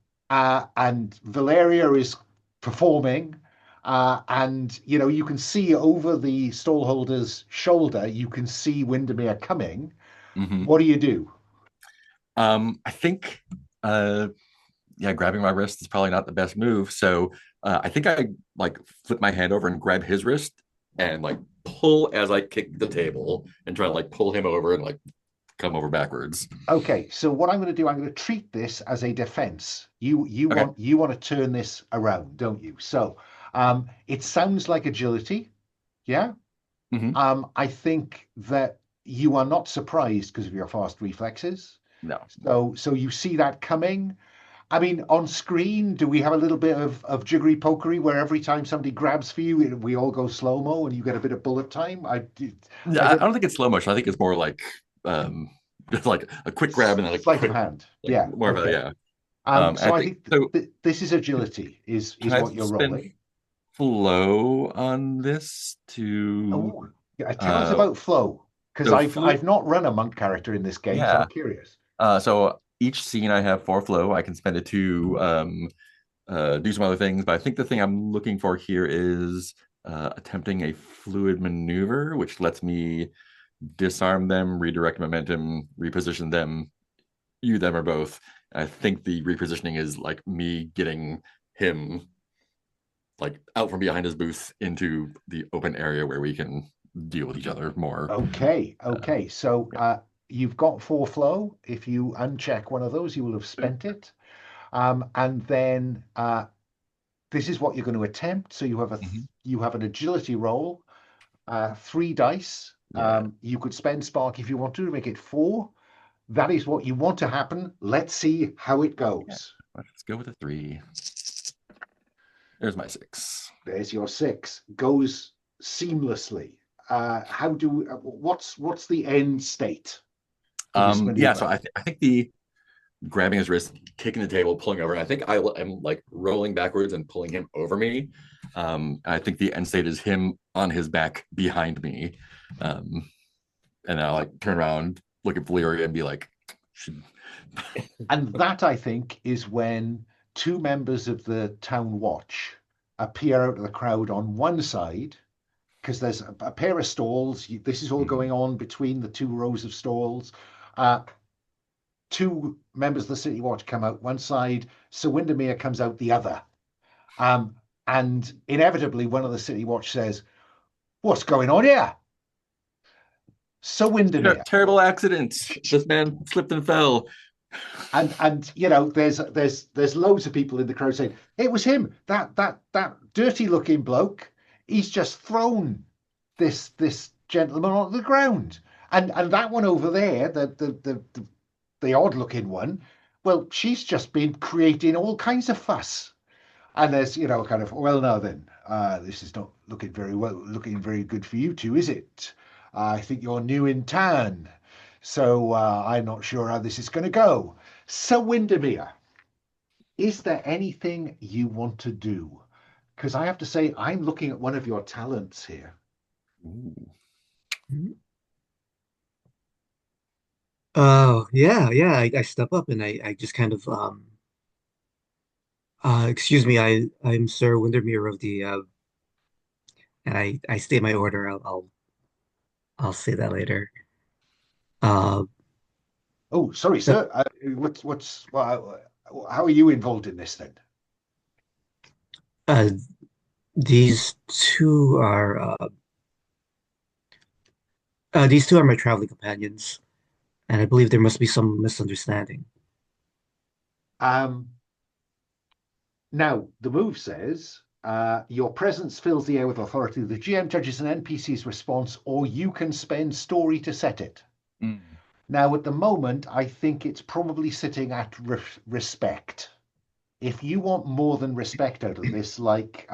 and Valeria is performing, and you can see over the stallholder's shoulder, you can see Windermere coming. Hmm. What do you do? I think, uh, yeah, grabbing my wrist is probably not the best move. So I think I like flip my hand over and grab his wrist and like pull as I kick the table and try to like pull him over and like come over backwards. Okay, so what I'm going to do, I'm going to treat this as a defense. Okay. You want to turn this around, don't you? So, it sounds like agility, yeah. Hmm. I think that you are not surprised because of your fast reflexes. No. So you see that coming. I mean, on screen, do we have a little bit of jiggery pokery where every time somebody grabs for you, we all go slow mo and you get a bit of bullet time? Yeah, I I don't don't think it's slow motion. I think it's more like um just like a quick grab and then a sleight of quick hand. like Yeah. more of a Okay. yeah. So I I think think so. this is agility Can is I what you're spend rolling. flow on this to Oh, yeah, tell us uh about flow because so I've flow? not run a monk character in this game, so I'm Yeah. curious. So each scene I have four flow. I can spend it to do some other things, but I think the thing I'm looking for here is attempting a fluid maneuver, which lets me disarm them, redirect momentum, reposition them, you, them, or both. I think the repositioning is like me getting him like out from behind his booth into the open area where we can deal with each other more. Okay, Uh, okay. So yeah. you've got four flow. If you uncheck one of those, you will have spent it. And then this is what you're going to attempt. So Mhm. you have an agility roll, three dice. Yeah. You could spend spark if you want to make it four. That is what you want to happen. Let's see how it Yeah. goes. Let's go with a 3. There's my 6. There's your 6. Goes seamlessly. What's the end state for this Yeah, maneuver? so I think the grabbing his wrist, kicking the table, pulling over. I think I am like rolling backwards and pulling him over me. I think the end state is him on his back behind me. And I'll like turn around, look at Valeria and be like, And that, I think, is when 2 members of the town watch appear out of the crowd on one side, because there's a pair of stalls. This is all going on between the 2 rows of stalls. 2 members of the City Watch come out one side, Sir Windermere comes out the other. And inevitably, one of the City Watch says, "What's going on here?" Sir Windermere. Terrible accident. This man slipped and fell. And there's loads of people in the crowd saying, "It was him, that dirty looking bloke. He's just thrown this gentleman on the ground." And that one over there, the odd looking one, well, she's just been creating all kinds of fuss. And there's, kind of, well, now then, this is not looking very good for you two, is it? I think you're new in town, so I'm not sure how this is going to go. So, Windermere, is there anything you want to do? Because I have to say, I'm looking at one of your talents here. Ooh. Oh, yeah, yeah. I step up and I just kind of excuse me, I'm Sir Windermere of the and I state my order. I'll say that later. Uh, Oh, sorry, the, sir. How are you involved in this then? uh, these two are my traveling companions, and I believe there must be some misunderstanding. Um, Now, the move says, your presence fills the air with authority. The GM judges an NPC's response, or you can spend story to set it. Now, at the moment, I think it's probably sitting at respect. If you want more than respect out of this, like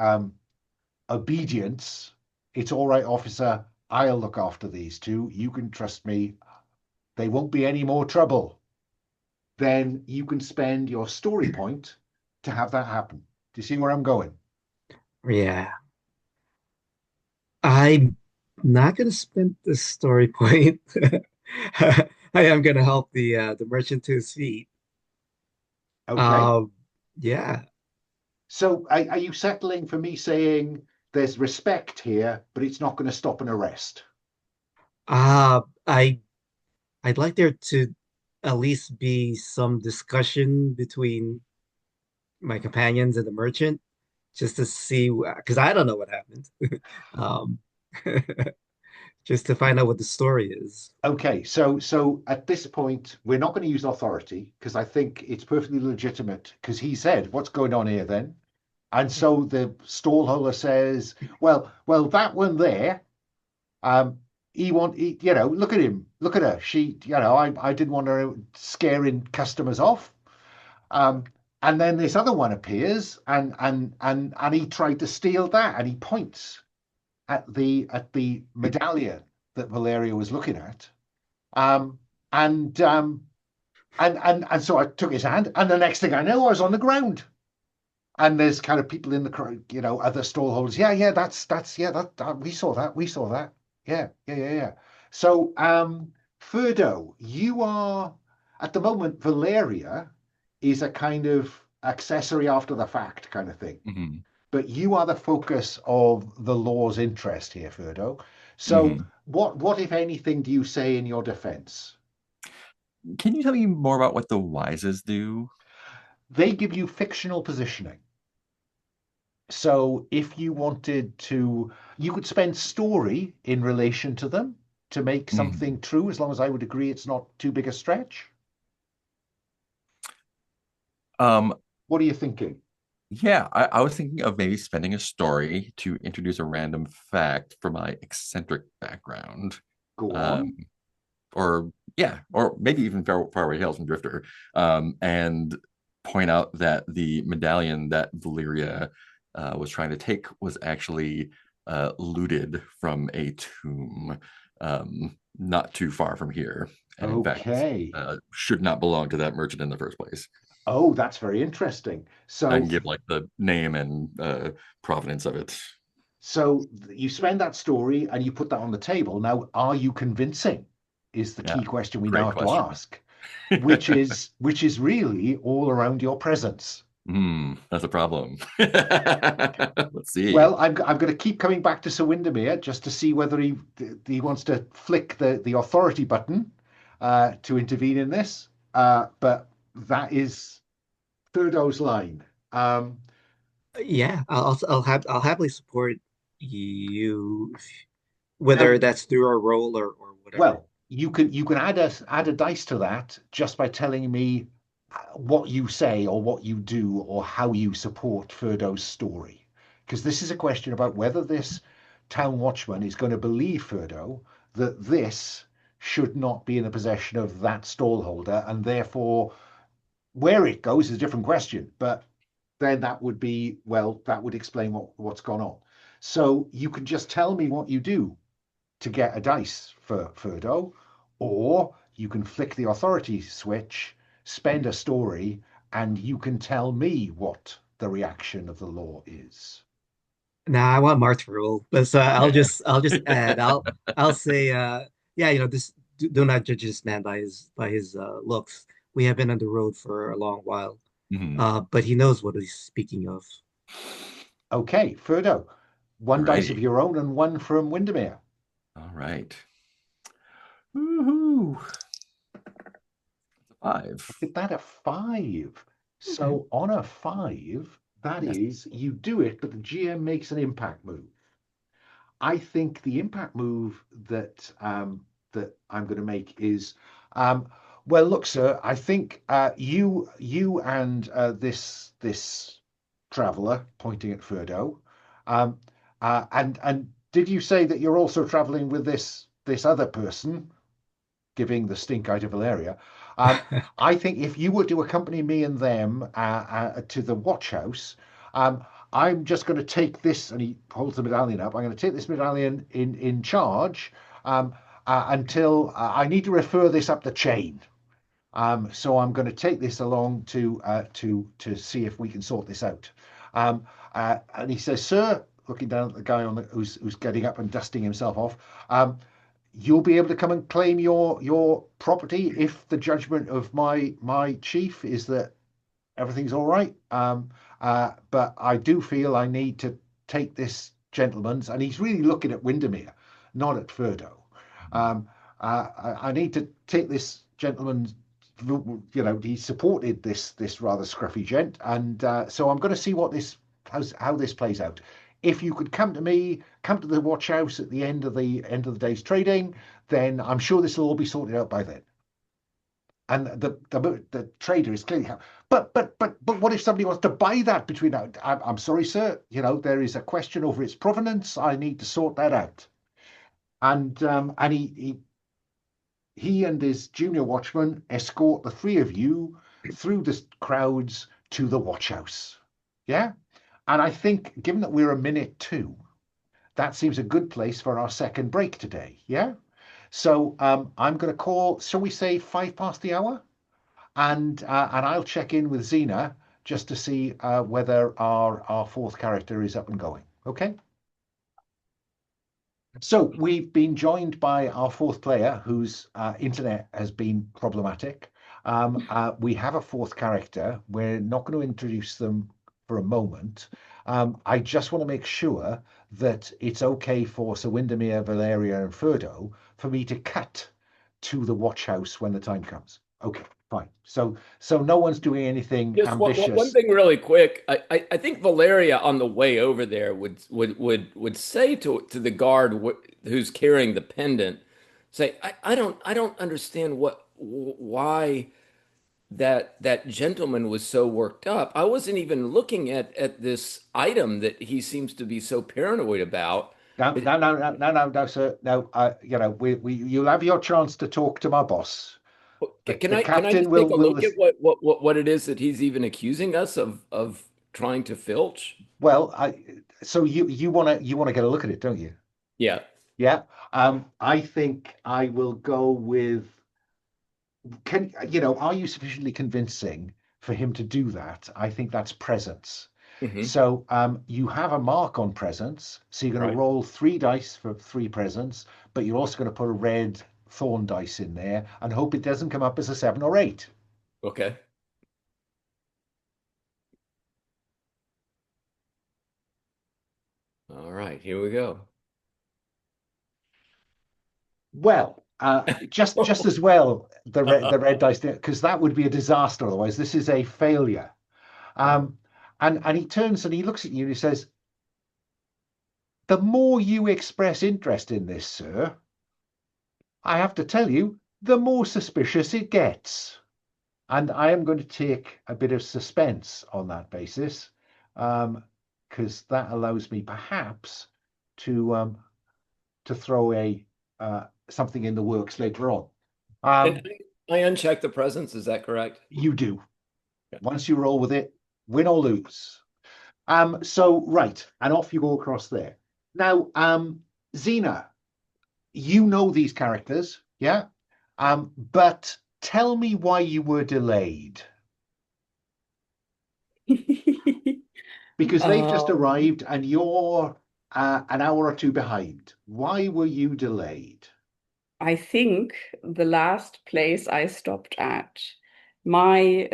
obedience, it's all right, officer. I'll look after these 2. You can trust me. They won't be any more trouble. Then you can spend your story point to have that happen. Do you see where I'm going? Yeah, I'm not gonna spend the story point. I am gonna help the merchant to his feet. Okay. Um, yeah. So are you settling for me saying there's respect here, but it's not going to stop an arrest? Uh, I I'd like there to at least be some discussion between my companions and the merchant, just to see, because I don't know what happened. Um, just to find out what the story is. Okay, so at this point, we're not going to use authority because I think it's perfectly legitimate because he said, "What's going on here then?" And so the stallholder says, well, that one there, look at him, look at her. She, I didn't want her scaring customers off. And then this other one appears, and he tried to steal that, and he points at the medallion that Valeria was looking at, um, and and so I took his hand, and the next thing I know, I was on the ground. And there's kind of people in the crowd, other stallholders. Yeah, that's yeah, that we saw that. Yeah. So, Ferdo, you are at the moment. Valeria is a kind of accessory after the fact kind of thing, but you are the focus of the law's interest here, Ferdo. So, what if anything do you say in your defense? Can you tell me more about what the Wises do? They give you fictional positioning. So if you wanted to, you could spend story in relation to them to make something true, as long as I would agree it's not too big a stretch. What are you thinking? Yeah, I was thinking of maybe spending a story to introduce a random fact for my eccentric background. Go Um, on. or yeah, or maybe even Faraway Tales from Drifter. And point out that the medallion that Valyria was trying to take was actually looted from a tomb not too far from here, and in fact Okay. should not belong to that merchant in the first place. Oh, that's very interesting. I So can give like the name and provenance of it. So you spend that story and you put that on the table. Now, are you convincing? Is the Yeah, key question we now great have to question. ask, which is really all around your presence. That's a problem. Let's see. Well, I'm going to keep coming back to Sir Windermere just to see whether he wants to flick the authority button to intervene in this. But that is Thurdo's line. Yeah, I'll happily support you, Now, whether that's through a role or whatever. well, you can add a dice to that just by telling me what you say or what you do or how you support Furdo's story. Because this is a question about whether this town watchman is going to believe Furdo that this should not be in the possession of that stallholder, and therefore where it goes is a different question. But then that would be, well, that would explain what's gone on. So you can just tell me what you do to get a dice for Furdo, or you can flick the authority switch, spend a story, and you can tell me what the reaction of the law is. Now I want Mark's rule, but so I'll just add I'll say yeah, this do not judge this man by his looks. We have been on the road for a long while, Mhm. but he knows what he's speaking of. Okay, Furdo, one dice of Alrighty. your own and one from Windermere. All right. Woohoo. Five. Look at that, a five. Okay. So on a five, that Yes. is, you do it, but the GM makes an impact move. I think the impact move that I'm going to make is, well, look, sir. I think you and this traveller, pointing at Furdo, um, and did you say that you're also travelling with this other person, giving the stink eye to Valeria? Um, I think if you were to accompany me and them to the watch house, um, I'm just going to take this, and he holds the medallion up. I'm going to take this medallion in charge until I need to refer this up the chain. So I'm going to take this along to see if we can sort this out. Um, and he says, "Sir," looking down at the guy who's getting up and dusting himself off, "you'll be able to come and claim your property if the judgment of my chief is that everything's all right. But I do feel I need to take this gentleman's," and he's really looking at Windermere, not at Furdo. I need to take this gentleman's. He supported this rather scruffy gent, and so I'm going to see how this plays out. If you could come to the watch house at the end of the day's trading, then I'm sure this will all be sorted out by then. And the trader is clearly, but what if somebody wants to buy that between now? I'm sorry, sir. There is a question over its provenance. I need to sort that out. And he and his junior watchman escort the three of you through the crowds to the watch house. Yeah. And I think, given that we're a minute two, that seems a good place for our second break today. Yeah. So I'm going to call. Shall we say 5 past the hour? And I'll check in with Xena just to see whether our fourth character is up and going. Okay. So we've been joined by our fourth player whose internet has been problematic. We have a fourth character. We're not going to introduce them for a moment. I just want to make sure that it's okay for Sir Windermere, Valeria, and Furdo for me to cut to the watch house when the time comes. Okay, fine. So no one's doing anything Just one ambitious. thing really quick. I think Valeria on the way over there would say to the guard who's carrying the pendant, say, I don't understand why that gentleman was so worked up. I wasn't even looking at this item that he seems to be so paranoid about. No, It, no, no, no, no, no, no, sir. No, you'll have your chance to talk to my boss. Can The I captain just take a will look at what it is that he's even accusing us of trying to filch? well, so you wanna get a look at it, don't you? Yeah. Yeah. I think I will go with are you sufficiently convincing for him to do that? I think that's presence. Hmm. So you have a mark on presence, so you're going to Right. roll 3 dice for 3 presents, but you're also going to put a red thorn dice in there and hope it doesn't come up as a 7 or 8. Okay. All right. Here we go. Well, just as well the red dice because that would be a disaster otherwise. This is a failure. Right. Um, and he turns and he looks at you and he says, "The more you express interest in this, sir, I have to tell you, the more suspicious it gets." And I am going to take a bit of suspense on that basis, because that allows me perhaps to throw a something in the works later on. And Um, I uncheck the presence. Is that correct? you do. Yeah. Once you roll with it, win or lose. So right, and off you go across there. Now, Xena, you know these characters, yeah? But tell me why you were delayed. Because they've just Um, arrived and you're an hour or two behind. Why were you delayed? I think the last place I stopped at, my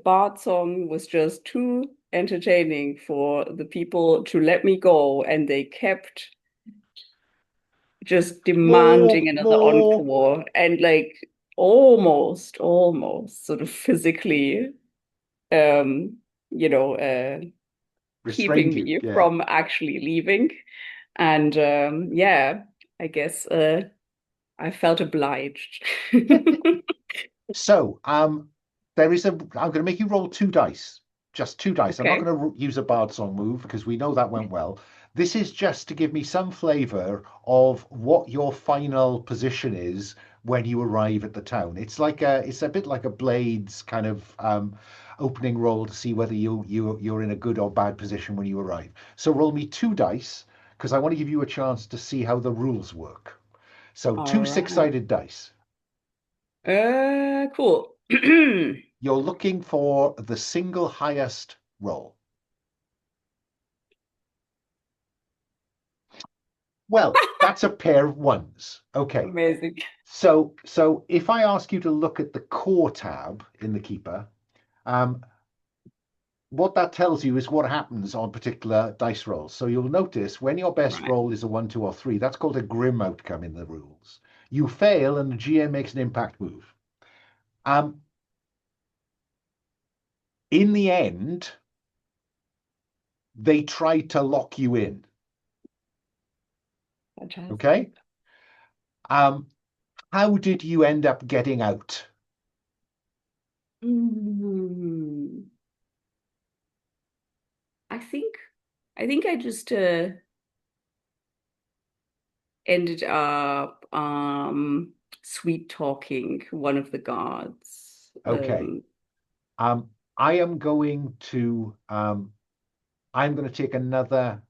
bard song was just too entertaining for the people to let me go, and they kept just demanding More, another more encore and like almost sort of physically, um, you know, keeping restrained you. me Yeah. from actually leaving. And yeah, I guess I felt obliged. So, I'm going to make you roll 2 dice, just 2 dice. I'm not Okay, going to use a bard song move because we know that went well. This is just to give me some flavor of what your final position is when you arrive at the town. It's a bit like a Blades kind of opening roll to see whether you're in a good or bad position when you arrive. So roll me 2 dice because I want to give you a chance to see how the rules work. So all two right. six-sided dice. Cool. You're looking for the single highest roll. Well, that's a pair of ones. Okay. Amazing. So if I ask you to look at the core tab in the Keeper, um, what that tells you is what happens on particular dice rolls. So you'll notice when your best Right. roll is a 1, 2, or 3, that's called a grim outcome in the rules. You fail and the GM makes an impact move. Um, in the end, they tried to lock you in. Fantastic. Okay. Um, how did you end up getting out? Mm, I think I think I just ended up sweet talking one of the guards. Okay. Um, I am going to take another.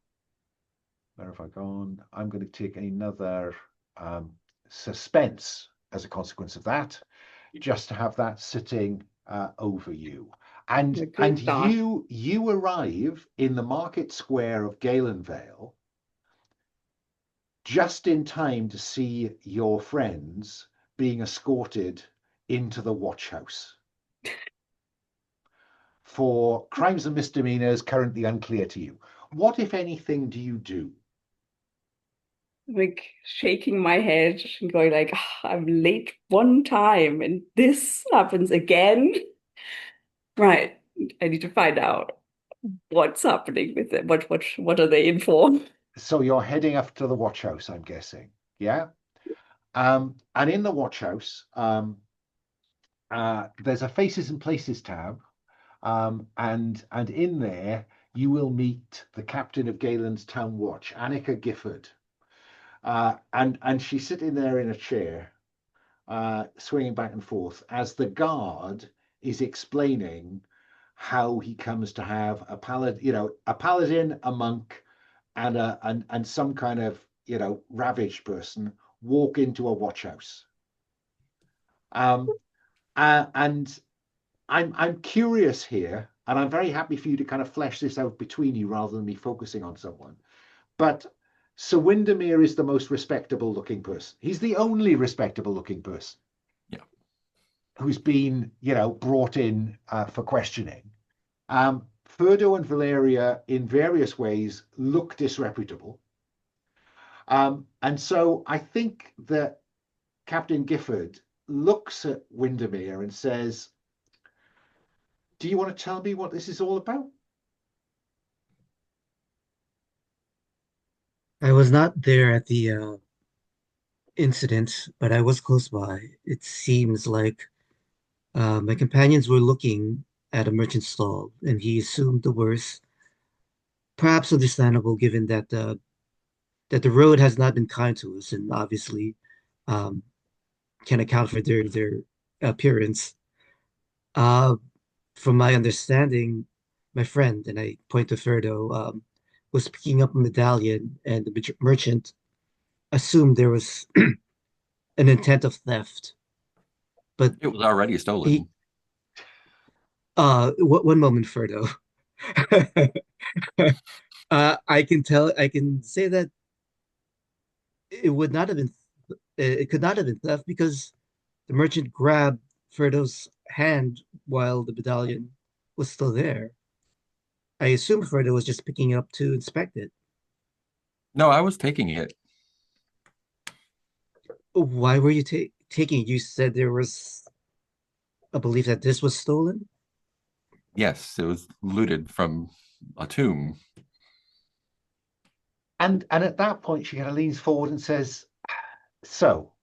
Where have I gone? I'm going to take another um, suspense as a consequence of that, just to have that sitting over you. A And good start. you arrive in the market square of Gaelenvale just in time to see your friends being escorted into the watch house for crimes and misdemeanors currently unclear to you. What, if anything, do you do? Like shaking my head and going like, "Ah, I'm late one time and this happens again." Right. I need to find out what's happening with it. What are they in for? So you're heading up to the watch house, I'm guessing. Yeah. And in the watch house, there's a faces and places tab. And in there, you will meet the captain of Galen's town watch, Annika Gifford. And she's sitting there in a chair. swinging back and forth as the guard is explaining how he comes to have a paladin, a monk, and some kind of ravaged person walk into a watch house. And I'm curious here, and I'm very happy for you to kind of flesh this out between you rather than me focusing on someone. But Sir Windermere is the most respectable looking person. He's the only respectable looking person. Yeah. Who's been, brought in for questioning. Furdo and Valeria, in various ways, look disreputable. And so I think that Captain Gifford looks at Windermere and says, "Do you want to tell me what this is all about?" I was not there at the incident, but I was close by. It seems like my companions were looking at a merchant stall, and he assumed the worst. Perhaps understandable, given that the road has not been kind to us, and obviously um, can account for their appearance. Uh, from my understanding, my friend, and I point to Ferdo, was picking up a medallion, and the merchant assumed there was an intent of theft. But It was already he, stolen. one moment, Ferdo. I can say that it would not have been, it could not have been theft because the merchant grabbed Ferdo's hand while the medallion was still there. I assume Ferdo was just picking it up to inspect it. No, I was taking it. Why were you taking it? You said there was a belief that this was stolen? Yes, it was looted from a tomb. And at that point, she kind of leans forward and says, "So,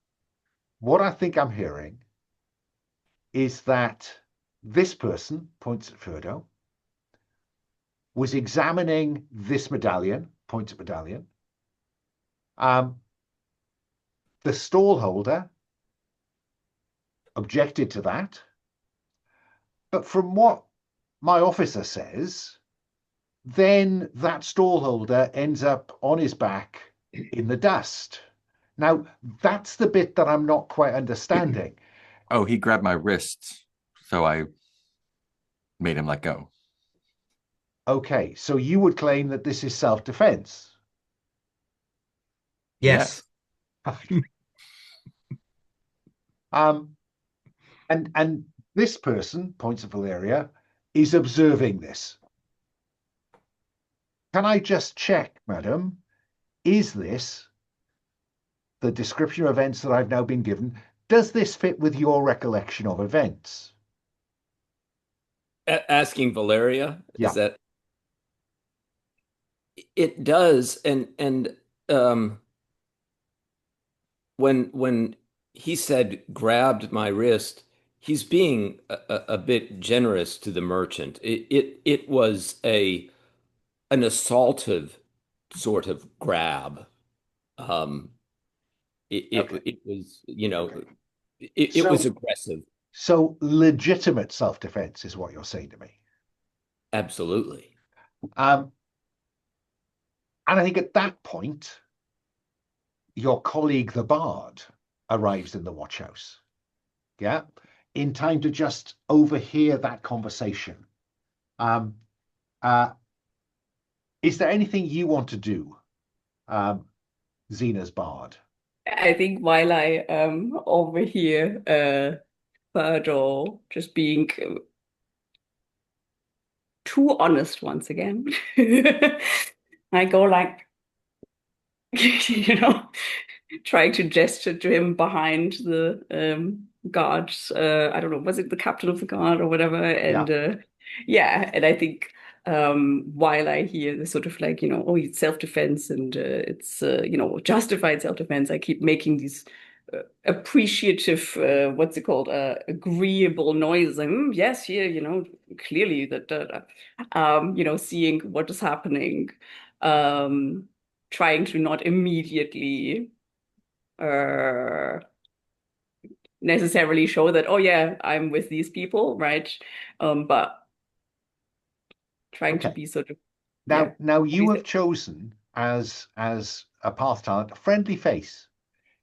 what I think I'm hearing is that this person," points at Furdo, "was examining this medallion," points at medallion. The stall holder objected to that. But from what my officer says, then that stallholder ends up on his back in the dust. Now, that's the bit that I'm not quite understanding. Oh, he grabbed my wrist, so I made him let go. Okay, so you would claim that this is self-defense. Yes. um, and this person, points at Valeria, is observing this. Can I just check, madam, is this the description of events that I've now been given? Does this fit with your recollection of events? Asking Valeria, Yeah. is that it does, and um, when he said grabbed my wrist, he's being a bit generous to the merchant. It was an assaultive sort of grab. Um, Okay. it was, it was So, aggressive. so legitimate self-defense is what you're saying to me. Absolutely. And I think at that point, your colleague, the Bard, arrives in the watch house. Yeah. In time to just overhear that conversation. Um, uh, is there anything you want to do, Xena's Bard? I think while I overhear Virgil just being too honest once again, I go like, you know, trying to gesture to him behind the guards. I don't know, was it the captain of the guard or whatever? And Yeah. yeah, and I think while I hear the sort of like, oh, it's self-defense and it's justified self-defense, I keep making these appreciative, what's it called, agreeable noises. Like, yes, here, clearly that, seeing what is happening. Um, Trying to not immediately uh, necessarily show that, oh yeah, I'm with these people, right? But trying to Okay. be sort of, yeah. Now What do you you say? have chosen as a path talent a friendly face.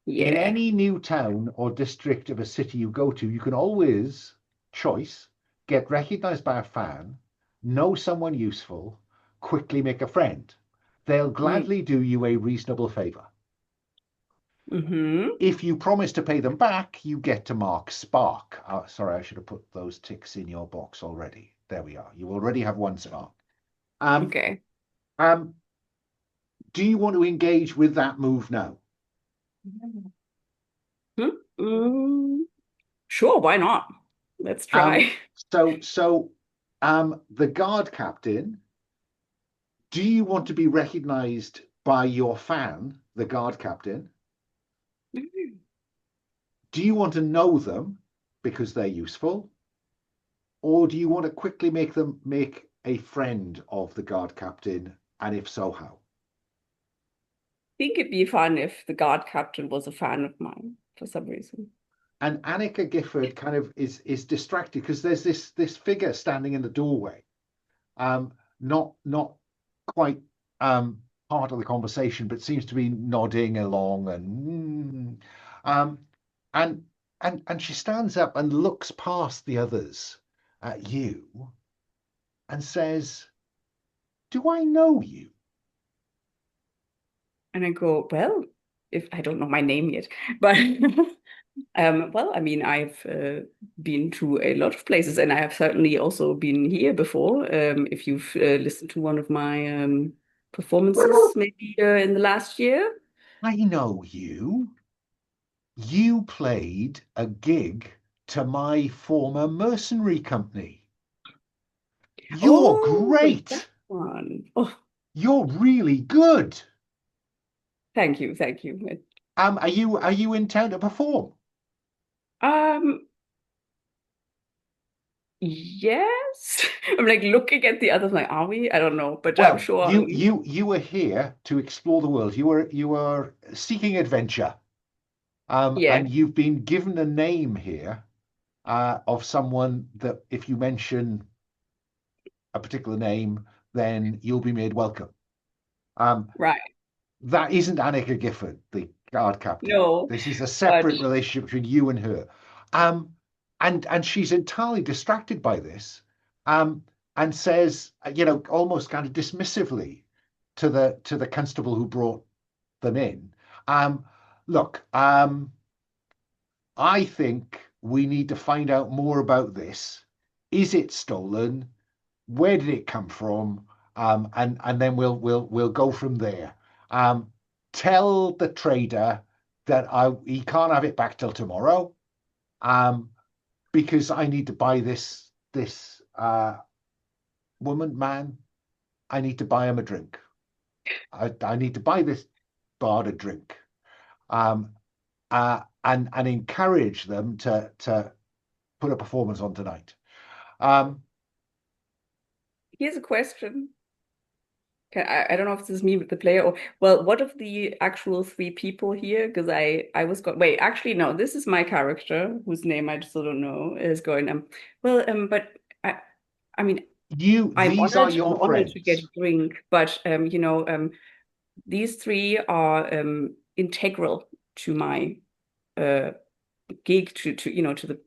In Yeah. any new town or district of a city you go to, you can always choice, get recognized by a fan, know someone useful, quickly make a friend. They'll Mm. gladly do you a reasonable favor. Mm-hmm. If you promise to pay them back, you get to mark spark. Sorry, I should have put those ticks in your box already. There we are. You already have one spark. Um, Okay. um, do you want to engage with that move now? Hmm? Mm, sure, why not? Let's Um, try. the guard captain, do you want to be recognized by your fan, the guard captain? Do you want to know them because they're useful? Or do you want to quickly make a friend of the guard captain? And if so, how? Think it'd be fun if the guard captain was a fan of mine for some reason. And Annika Gifford kind of is distracted because there's this figure standing in the doorway, not quite part of the conversation, but seems to be nodding along um, and and she stands up and looks past the others at you and says, "Do I know you?" And I go, well, if I don't know my name yet, but well, I mean, I've been to a lot of places, and I have certainly also been here before. If you've listened to one of my performances, maybe in the last year. I know you. You played a gig to my former mercenary company. You're Oh, that great. one. Oh, You're really good. thank you, thank you. Are you in town to perform? Um, yes. I'm like looking at the others, like, are we? I don't know, but I'm Well, sure. you are here to explore the world. You are seeking adventure. Yeah, And you've been given a name here of someone that if you mention a particular name, then you'll be made welcome. Um, right. that isn't Annika Gifford, the guard captain. No, This is a but separate relationship between you and her. And she's entirely distracted by this, um, and says, almost kind of dismissively to the constable who brought them in, um, look, I think we need to find out more about this. Is it stolen? Where did it come from? And then we'll go from there. Um, tell the trader that he can't have it back till tomorrow, um, because I need to buy this man. I need to buy him a drink. I need to buy this bard a drink. Um, and encourage them to put a performance on tonight. Um, here's a question. I don't know if this is me with the player or well, what of the actual three people here? Because I was going wait, actually no, this is my character whose name I just don't know is going well but I mean these are I'm your honored to get a friends. drink, but these three are integral to my uh gig to to the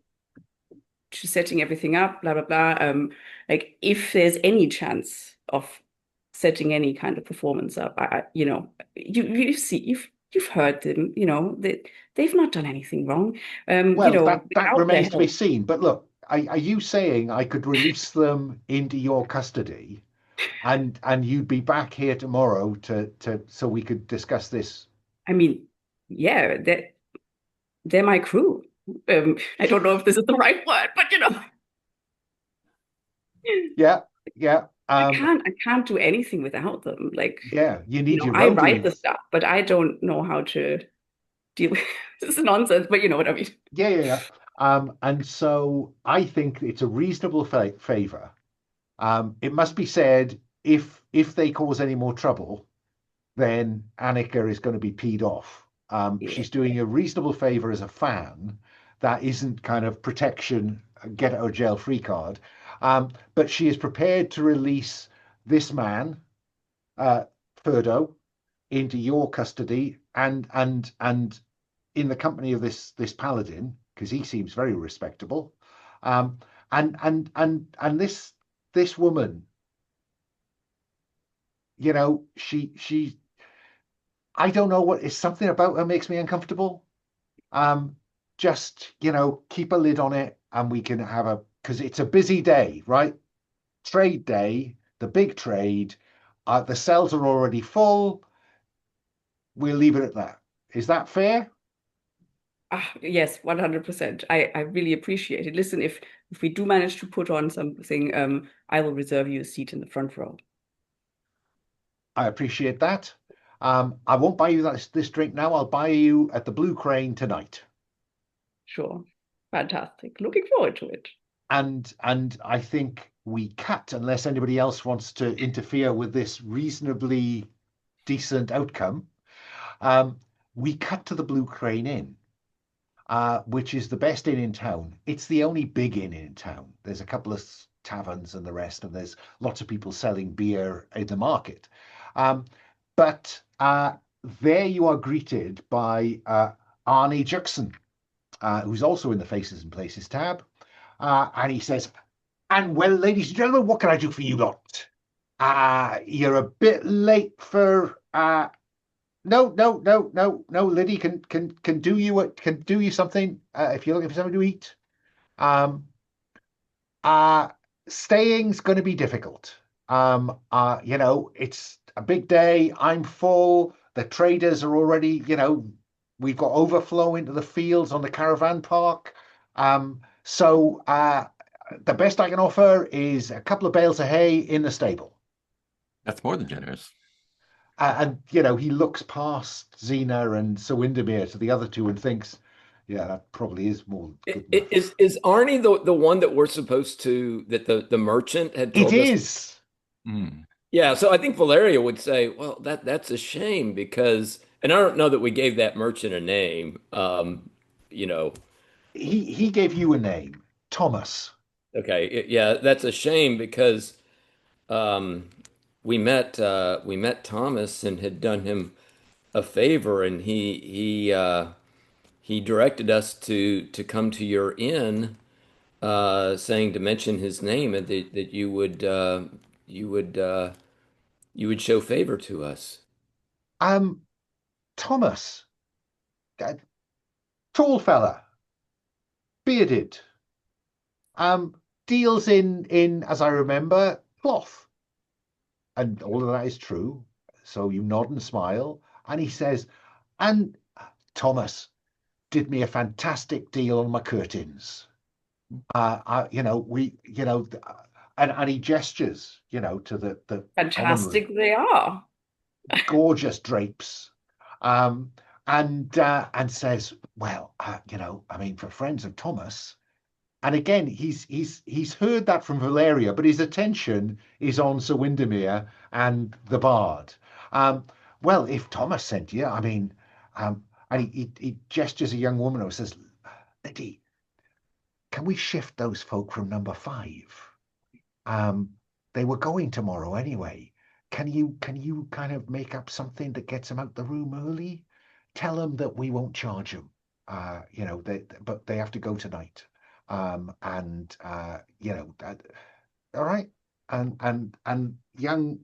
to setting everything up, blah blah blah. Like if there's any chance of setting any kind of performance up, you see, you've heard them, they've not done anything wrong. Well, that Without their remains to be help, seen. But look, are you saying I could release them into your custody, and you'd be back here tomorrow to so we could discuss this? I mean, yeah, they're my crew. I don't know if this is the right word, but Yeah, yeah, I can't do anything without them. Like, yeah. You need your I write the roadies. stuff, but I don't know how to deal with this is nonsense, but you know what I mean. Yeah, yeah, yeah. And so I think it's a reasonable favor. It must be said, if they cause any more trouble, then Annika is going to be peed off. Yeah. She's doing a reasonable favor as a fan. that isn't kind of protection, get out of jail free card. But she is prepared to release this man, uh, Ferdo, into your custody and in the company of this paladin, because he seems very respectable. Um, and this woman, she I don't know what is something about her makes me uncomfortable. Um, just keep a lid on it, and we can have because it's a busy day, right? Trade day, the big trade. The cells are already full. We'll leave it at that. Is that fair? Yes, 100%. I really appreciate it. Listen, if we do manage to put on something, I will reserve you a seat in the front row. I appreciate that. I won't buy you this drink now. I'll buy you at the Blue Crane tonight. Sure. Fantastic. Looking forward to it. And I think we cut, unless anybody else wants to interfere with this reasonably decent outcome. We cut to the Blue Crane Inn, which is the best inn in town. It's the only big inn in town. There's a couple of taverns and the rest, and there's lots of people selling beer in the market. But there you are greeted by Arnie Juxon, who's also in the Faces and Places tab. And he says, and well, ladies and gentlemen, what can I do for you lot? You're a bit late for no, Liddy can do you something if you're looking for something to eat. Staying's going to be difficult. It's a big day. I'm full. The traders are already, we've got overflow into the fields on the caravan park. So the best I can offer is a couple of bales of hay in the stable. That's more than generous. And he looks past Xena and Sir Windermere to the other two and thinks, yeah, that probably is more good enough. Is Arnie the one that we're supposed to, that the merchant had told us? It is. Mm. Yeah, so I think Valeria would say, well, that's a shame because, and I don't know that we gave that merchant a name. He gave you a name, Thomas. Okay, yeah, that's a shame because we met Thomas and had done him a favor, and he directed us to come to your inn, saying to mention his name and that you would show favor to us. Thomas, tall fella, bearded, deals in as I remember, cloth. And all of that is true. So you nod and smile. And he says, and Thomas did me a fantastic deal on my curtains. And he gestures, to the Fantastic they are. gorgeous drapes. And says, well, for friends of Thomas. And again, he's heard that from Valeria, but his attention is on Sir Windermere and the Bard. Well, if Thomas sent you, and he gestures a young woman who says, Liddy, can we shift those folk from number 5? They were going tomorrow anyway. Can you kind of make up something that gets them out the room early? Tell them that we won't charge them. But they have to go tonight. All right. And young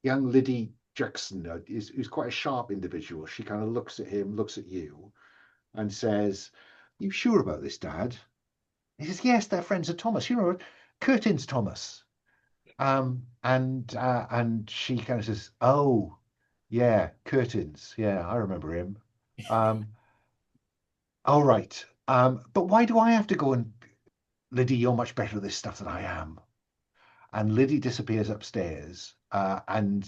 Liddy Jackson is quite a sharp individual. She kind of looks at him, looks at you, and says, "You sure about this, Dad?" He says, "Yes, they're friends of Thomas. You know, Curtin's Thomas." And she kind of says, "Oh, yeah, Curtains. Yeah, I remember him. All right. But why do I have to go and Liddy, you're much better at this stuff than I am." And Liddy disappears upstairs. 10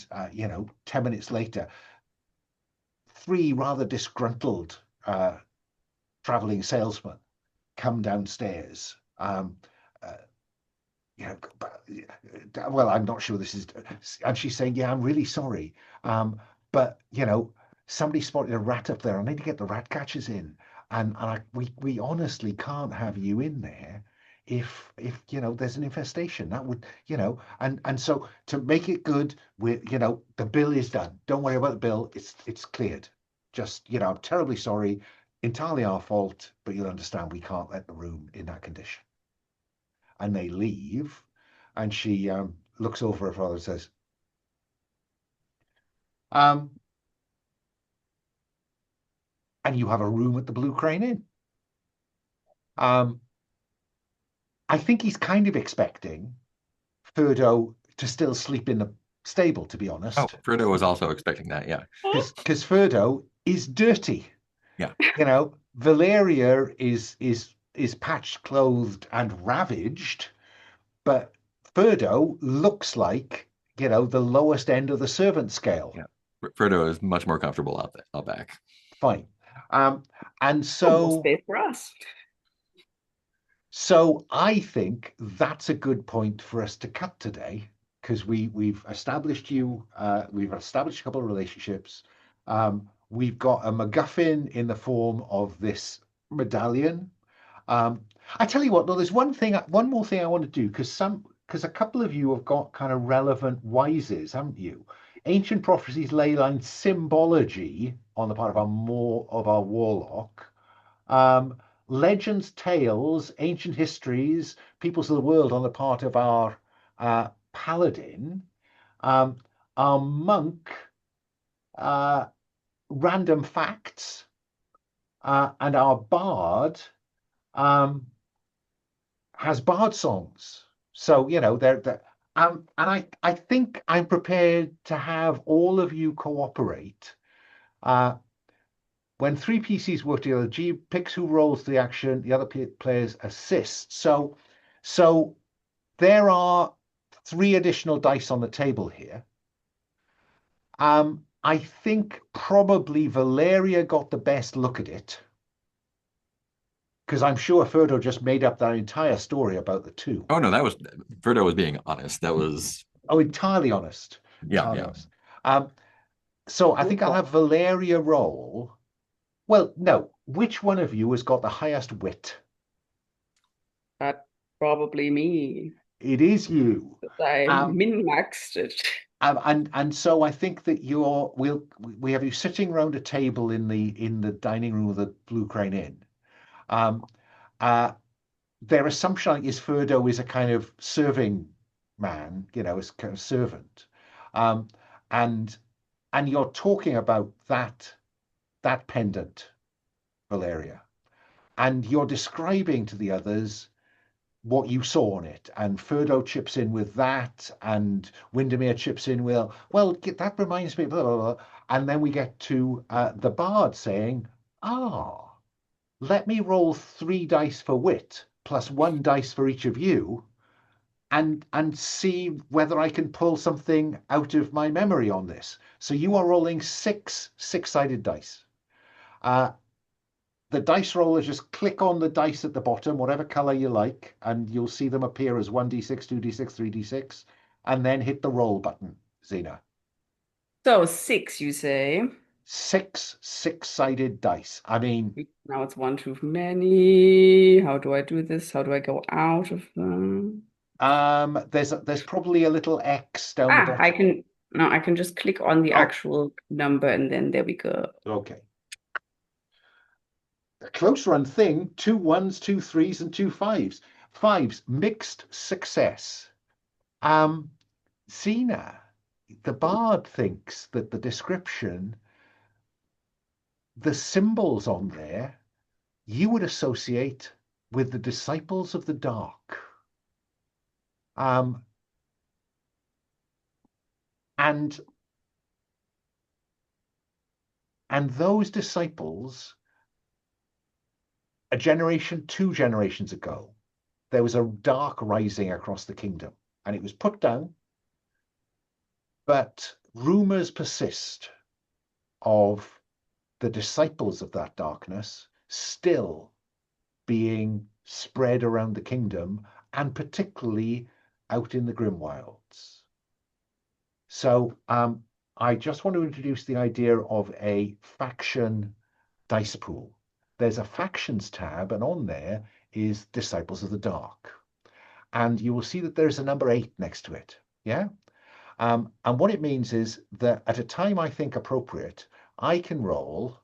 minutes later, 3 rather disgruntled traveling salesmen come downstairs. Well, I'm not sure this is. And she's saying, "Yeah, I'm really sorry. But somebody spotted a rat up there. I need to get the rat catchers in. we honestly can't have you in there if there's an infestation. That would, and so to make it good, the bill is done. Don't worry about the bill. It's cleared. Just, I'm terribly sorry, entirely our fault, but you'll understand we can't let the room in that condition. And they leave, and she looks over her father and says, and you have a room at the Blue Crane Inn. I think he's kind of expecting Frodo to still sleep in the stable, to be honest. Oh, Frodo was also expecting that, yeah. Because Frodo is dirty. Yeah. Valeria is patched, clothed, and ravaged, but Frodo looks like, the lowest end of the servant scale. Yeah. Frodo is much more comfortable out back. Fine. And More so space for us. So I think that's a good point for us to cut today, because we've established we've established a couple of relationships. We've got a MacGuffin in the form of this medallion. I tell you what, though, there's one more thing I want to do, because a couple of you have got kind of relevant wises, haven't you? Ancient prophecies, leyline symbology on the part of our warlock. Legends, tales, ancient histories, peoples of the world on the part of our paladin, our monk, random facts, and our bard has bard songs. So, they're and I think I'm prepared to have all of you cooperate. When three PCs work together, G picks who rolls the action, the other players assist. So there are 3 additional dice on the table here. I think probably Valeria got the best look at it, because I'm sure Frodo just made up that entire story about the 2. Oh no, Frodo was being honest. That was entirely honest. Entirely honest. So I think I'll have Valeria roll. Well, no. Which one of you has got the highest wit? That's probably me. It is you. I min-maxed it. And so I think that we have you sitting around a table in the dining room of the Blue Crane Inn. Their assumption is Frodo is a kind of serving man, is kind of servant, and you're talking about that pendant, Valeria, and you're describing to the others what you saw on it, and Frodo chips in with that, and Windermere chips in with, well, that reminds me, blah, blah, blah. And then we get to the bard saying, let me roll 3 dice for wit, plus 1 dice for each of you, and see whether I can pull something out of my memory on this. So you are rolling 6 6-sided dice. The dice roller, just click on the dice at the bottom, whatever color you like, and you'll see them appear as 1d6, 2d6, 3d6, and then hit the roll button, Xena. So 6, you say? 6 6-sided dice. I mean, now it's 1 too many. How do I do this? How do I go out of them? There's probably a little X down the bottom. I can just click on the actual number, and then there we go. Okay. A close run thing, 2 1s, 2 3s, and 2 5s. 5s, mixed success. Xena, the bard thinks that the description, the symbols on there, you would associate with the disciples of the dark. And those disciples, a generation, 2 generations ago, there was a dark rising across the kingdom, and it was put down. But rumors persist of the disciples of that darkness still being spread around the kingdom, and particularly out in the Grimwilds. So I just want to introduce the idea of a faction dice pool. there's a factions tab, and on there is Disciples of the Dark. And you will see that there's a number 8 next to it. Yeah. And what it means is that at a time I think appropriate, I can roll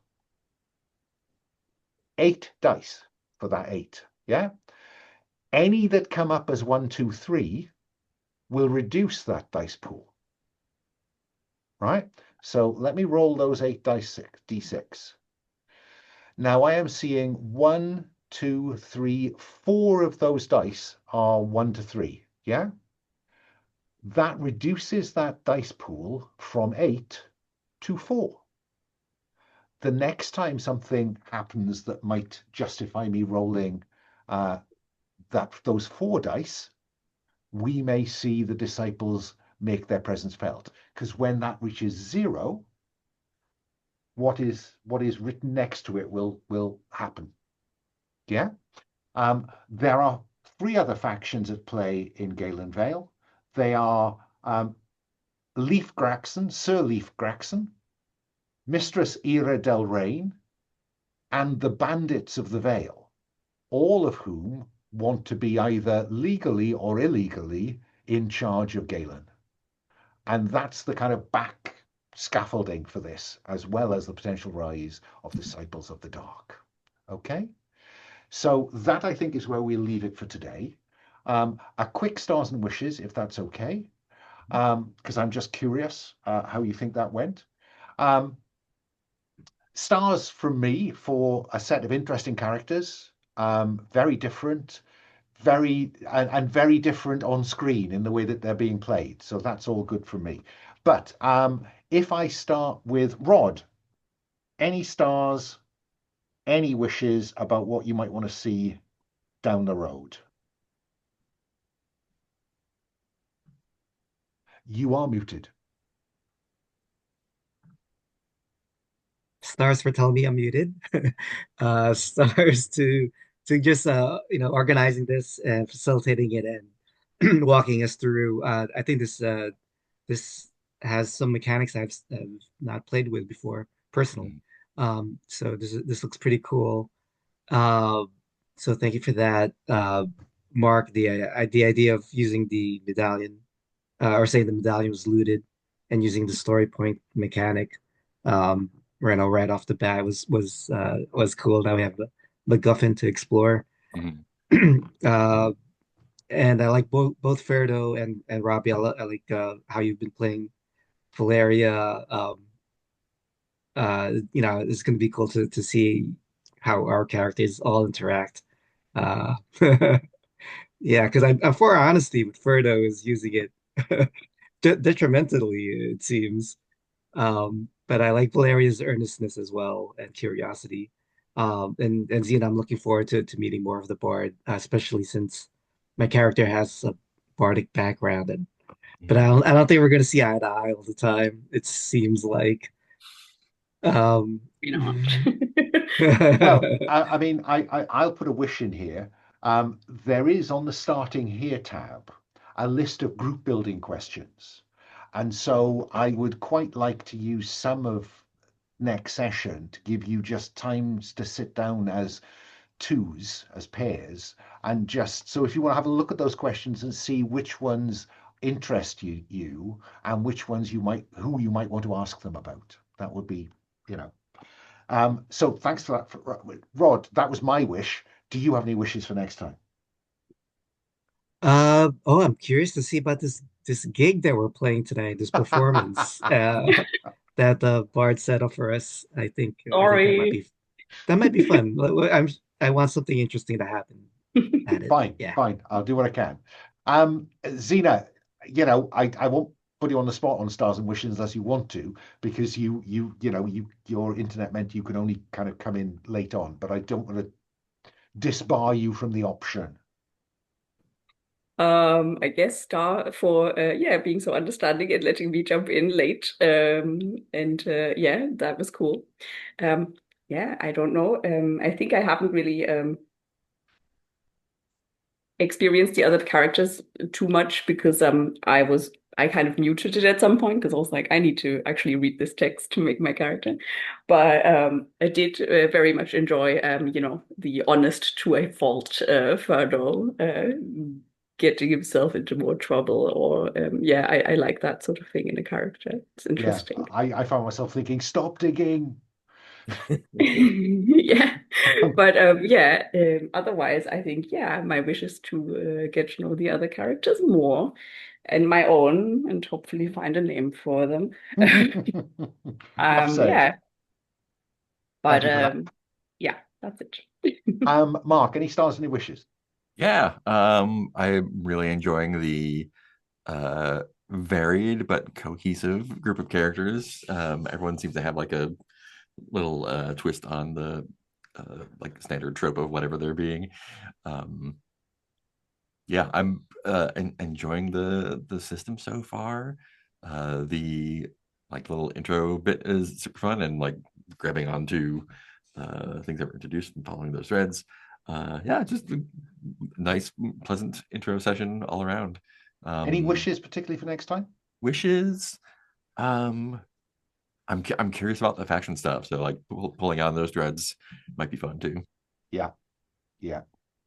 8 dice for that 8. Yeah. Any that come up as 1, 2, 3 will reduce that dice pool. Right? So let me roll those 8 dice, d6. Now I am seeing 1, 2, 3, 4 of those dice are 1 to 3. Yeah? That reduces that dice pool from 8 to 4. The next time something happens that might justify me rolling those 4 dice, we may see the disciples make their presence felt. Because when that reaches 0, what is written next to it will happen. Yeah. There are 3 other factions at play in Gaelenvale. They are Leif Graxon, Sir Leif Graxon, Mistress Ira Del Rain, and the Bandits of the Vale, all of whom want to be either legally or illegally in charge of Galen. And that's the kind of back scaffolding for this, as well as the potential rise of Disciples of the Dark. Okay? So that, I think, is where we'll leave it for today. A quick stars and wishes, if that's okay, because I'm just curious how you think that went. Stars from me for a set of interesting characters, very different, and very different on screen in the way that they're being played. So that's all good for me. But if I start with Rod, any stars, any wishes about what you might want to see down the road? You are muted. Stars for telling me I'm muted. Stars to just organizing this and facilitating it and walking us through. I think this has some mechanics I've not played with before personally. So this looks pretty cool. Uh, so thank you for that, Mark. The idea of using the medallion, or saying the medallion was looted, and using the story point mechanic, um, right off the bat was cool. Now we have the MacGuffin to explore. Mhm. uh, and I like both Ferdo and Robbie. I like how you've been playing Valeria. It's going to be cool to see how our characters all interact. Uh, yeah, because I'm for honesty with Ferdo is using it detrimentally, it seems. But I like Valeria's earnestness as well and curiosity. And Xena, I'm looking forward to meeting more of the Bard, especially since my character has a bardic background. But I don't think we're going to see eye to eye all the time. It seems like. Um, You know. Well, I mean, I'll put a wish in here. There is on the starting here tab a list of group building questions. And so I would quite like to use some of next session to give you just times to sit down as twos, as pairs, and just so if you want to have a look at those questions and see which ones interest you and which ones who you might want to ask them about. That would be, you know. So thanks for that, Rod. That was my wish. Do you have any wishes for next time? I'm curious to see about this gig that we're playing tonight, this performance that the Bard set up for us. I think Sorry. that might be fun. I want something interesting to happen at it. Fine, Yeah. fine. I'll do what I can. Xena, I won't put you on the spot on stars and wishes unless you want to, because your internet meant you could only kind of come in late on, but I don't want to disbar you from the option. I guess Star for being so understanding and letting me jump in late. And yeah, that was cool. Yeah, I don't know. I think I haven't really experienced the other characters too much because I was I kind of muted it at some point because I was like, I need to actually read this text to make my character. But I did very much enjoy, the honest to a fault Frodo getting himself into more trouble. Or yeah, I like that sort of thing in a character. It's Yeah, interesting. I found myself thinking, stop digging. Yeah, but yeah. Otherwise, I think yeah, my wish is to get to know the other characters more, and my own, and hopefully find a name for them. Enough said. Yeah, Thank but you for that. yeah, that's it. Mark, any stars, any wishes? Yeah, I'm really enjoying the varied but cohesive group of characters. Everyone seems to have like a little twist on the like standard trope of whatever they're being. Um, yeah, I'm enjoying the system so far. The like little intro bit is super fun, and like grabbing onto things that were introduced and following those threads. Yeah, just a nice, pleasant intro session all around. Any Um, wishes, particularly for next time? wishes. Um, I'm curious about the faction stuff, so like pulling on those threads might be fun too. Yeah, yeah.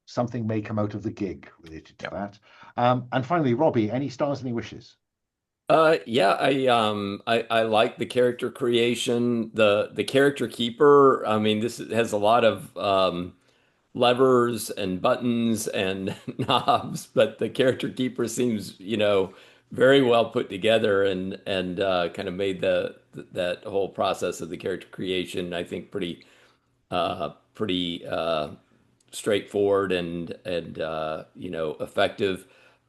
Something may come out of the gig related to Yeah. that. And finally, Robbie, any stars, any wishes? Yeah, I like the character creation, the character keeper. I mean, this has a lot of levers and buttons and knobs, but the character keeper seems, very well put together and kind of made that whole process of the character creation, I think, pretty straightforward and effective.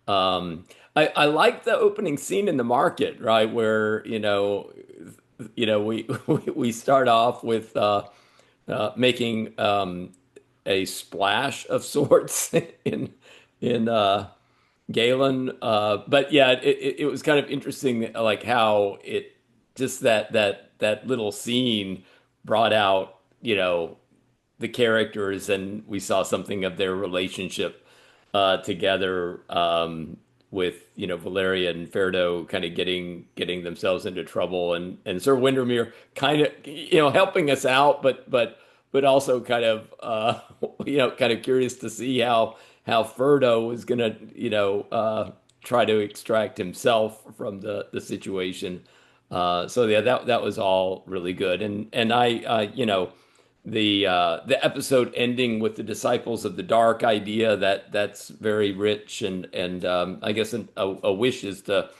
I like the opening scene in the market, right, where we start off with making a splash of sorts in Galen. But yeah, it was kind of interesting, like how it just that little scene brought out, the characters, and we saw something of their relationship together, with Valeria and Ferdo kind of getting themselves into trouble, and Sir Windermere kind of helping us out, but also kind of kind of curious to see how Ferdo was gonna try to extract himself from the situation. So yeah, that was all really good, and the episode ending with the disciples of the dark idea, that's very rich, and I guess a wish is to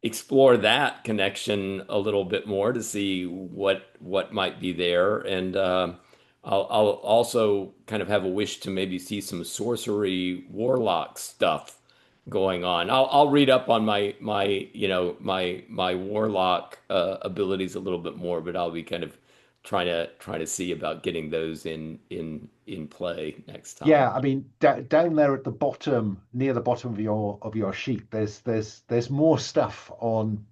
explore that connection a little bit more to see what might be there, and I'll also kind of have a wish to maybe see some sorcery warlock stuff going on. I'll read up on my warlock abilities a little bit more, but I'll be kind of trying to see about getting those in play next Yeah, time. I mean, down there at the bottom, near the bottom of your sheet, there's more stuff on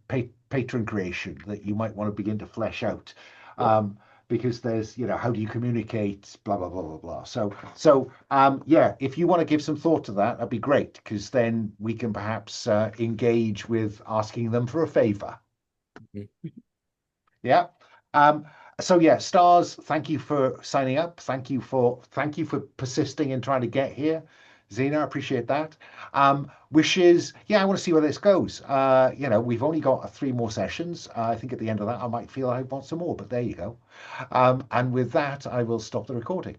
patron creation that you might want to begin to flesh out, Cool. because there's, how do you communicate, blah blah blah blah blah. Yeah, if you want to give some thought to that, that'd be great, because then we can perhaps engage with asking them for a favor. Yeah. Um, so yeah, stars, thank you for signing up. Thank you for persisting in trying to get here. Zena, I appreciate that. Wishes, yeah, I want to see where this goes. We've only got three more sessions. I think at the end of that, I might feel I want some more, but there you go. And with that, I will stop the recording.